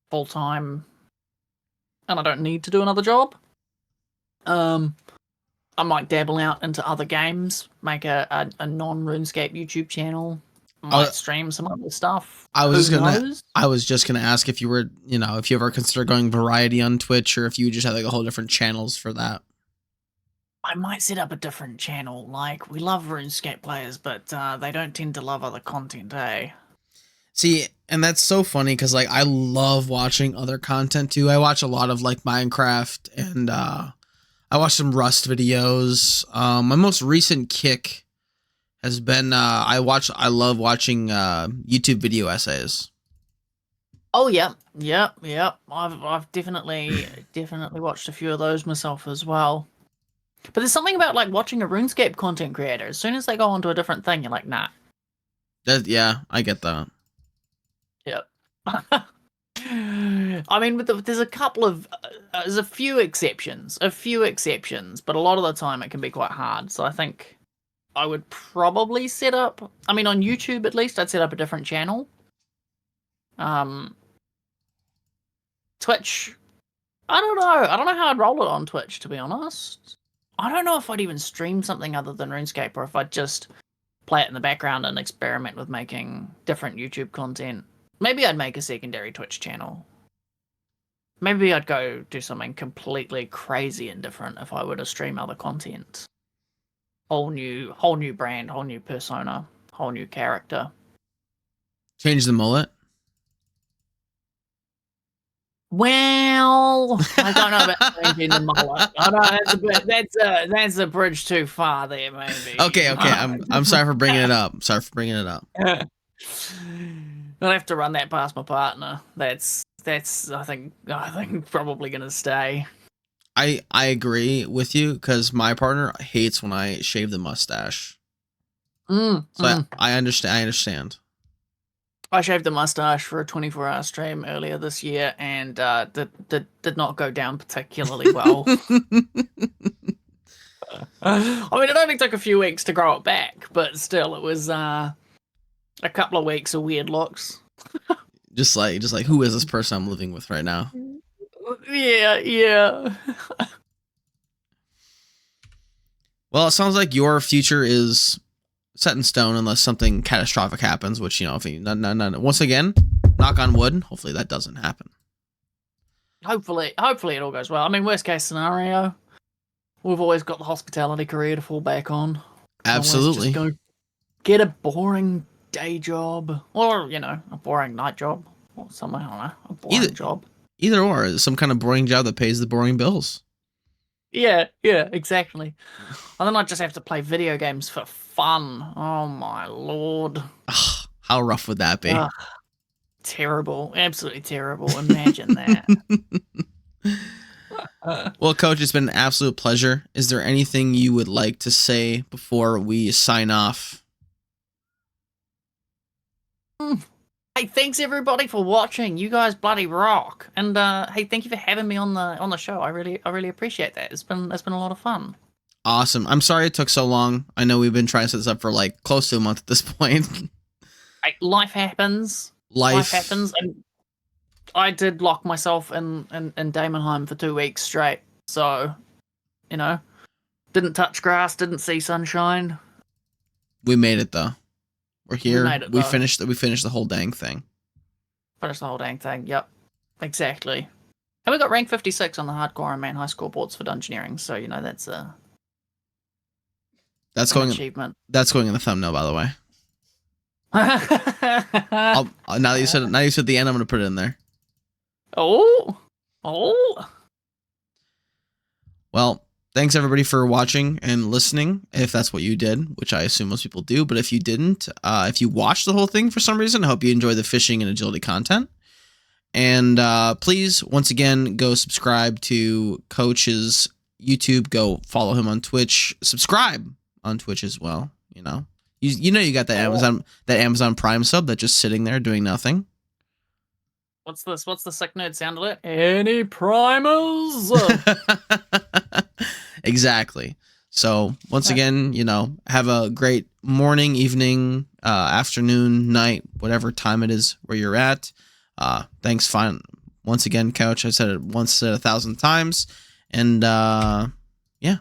full time and I don't need to do another job. I might dabble out into other games, make a non-RuneScape YouTube channel, might stream some other stuff. I was just gonna ask if you were, if you ever consider going variety on Twitch, or if you just have like a whole different channels for that. I might set up a different channel. Like, we love RuneScape players, but they don't tend to love other content, eh? See, and that's so funny because like I love watching other content too. I watch a lot of like Minecraft and I watch some Rust videos. My most recent kick has been I love watching YouTube video essays. Oh yeah. I've definitely watched a few of those myself as well. But there's something about like watching a RuneScape content creator. As soon as they go onto a different thing, you're like, nah. Yeah, I get that. Yep. I mean, there's a couple of, there's a few exceptions, but a lot of the time it can be quite hard. So I think I would probably set up, on YouTube at least, I'd set up a different channel. Twitch, I don't know how I'd roll it on Twitch, to be honest. I don't know if I'd even stream something other than RuneScape, or if I'd just play it in the background and experiment with making different YouTube content. Maybe I'd make a secondary Twitch channel. Maybe I'd go do something completely crazy and different if I were to stream other content. Whole new brand, whole new persona, whole new character. Change the mullet? Well, I don't know about changing the mullet. I know that's a bridge too far there, maybe. Okay. I'm sorry for bringing it up. I'll have to run that past my partner. That's I think probably gonna stay. I agree with you because my partner hates when I shave the mustache. So I understand. I understand. I shaved the mustache for a 24-hour stream earlier this year, and did not go down particularly well. I mean, it only took a few weeks to grow it back, but still, it was a couple of weeks of weird looks. just like who is this person I'm living with right now? Yeah. Well, it sounds like your future is set in stone unless something catastrophic happens, which, you know, if once again, knock on wood, hopefully that doesn't happen. Hopefully it all goes well. I mean, worst case scenario, we've always got the hospitality career to fall back on. Absolutely. Just go get a boring day job, or, you know, a boring night job, or something, I don't know, a boring job. Either or, some kind of boring job that pays the boring bills. Yeah, exactly. And then I just have to play video games for fun. Oh my lord. Ugh, how rough would that be? Ugh, terrible. Absolutely terrible. Imagine that. Well, Coach, it's been an absolute pleasure. Is there anything you would like to say before we sign off? Hey, thanks everybody for watching. You guys bloody rock. And hey, thank you for having me on the show. I really appreciate that. It's been a lot of fun. Awesome. I'm sorry it took so long. I know we've been trying to set this up for like close to a month at this point. Hey, life happens. Life happens, and I did lock myself in Damonheim for 2 weeks straight. So, you know, didn't touch grass, didn't see sunshine. We made it though. We're here. We though. finished the whole dang thing. Finished the whole dang thing. Yep, exactly. And we got rank 56 on the hardcore Ironman high score boards for dungeoneering. So, you know, that's an achievement. That's going in the thumbnail, by the way. Now that you said the end, I'm going to put it in there. Oh. Well, thanks everybody for watching and listening, if that's what you did, which I assume most people do. But if you didn't, if you watched the whole thing for some reason, I hope you enjoy the fishing and agility content. And please, once again, go subscribe to Coach's YouTube. Go follow him on Twitch. Subscribe on Twitch as well. You know, you got that Amazon Prime sub that's just sitting there doing nothing. What's this? What's the sick nerd sound alert? Any primers? Exactly. So once again, you know, have a great morning, evening, afternoon, night, whatever time it is where you're at. Thanks. Fine. Once again, Couch. I said it once, said 1,000 times, and yeah.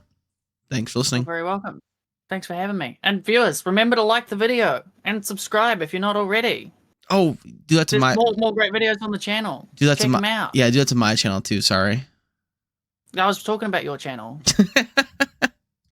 Thanks for listening. You're very welcome. Thanks for having me. And viewers, remember to like the video and subscribe if you're not already. Oh, do that to There's more great videos on the channel. Do that Check them out. Yeah, do that to my channel too. Sorry. I was talking about your channel.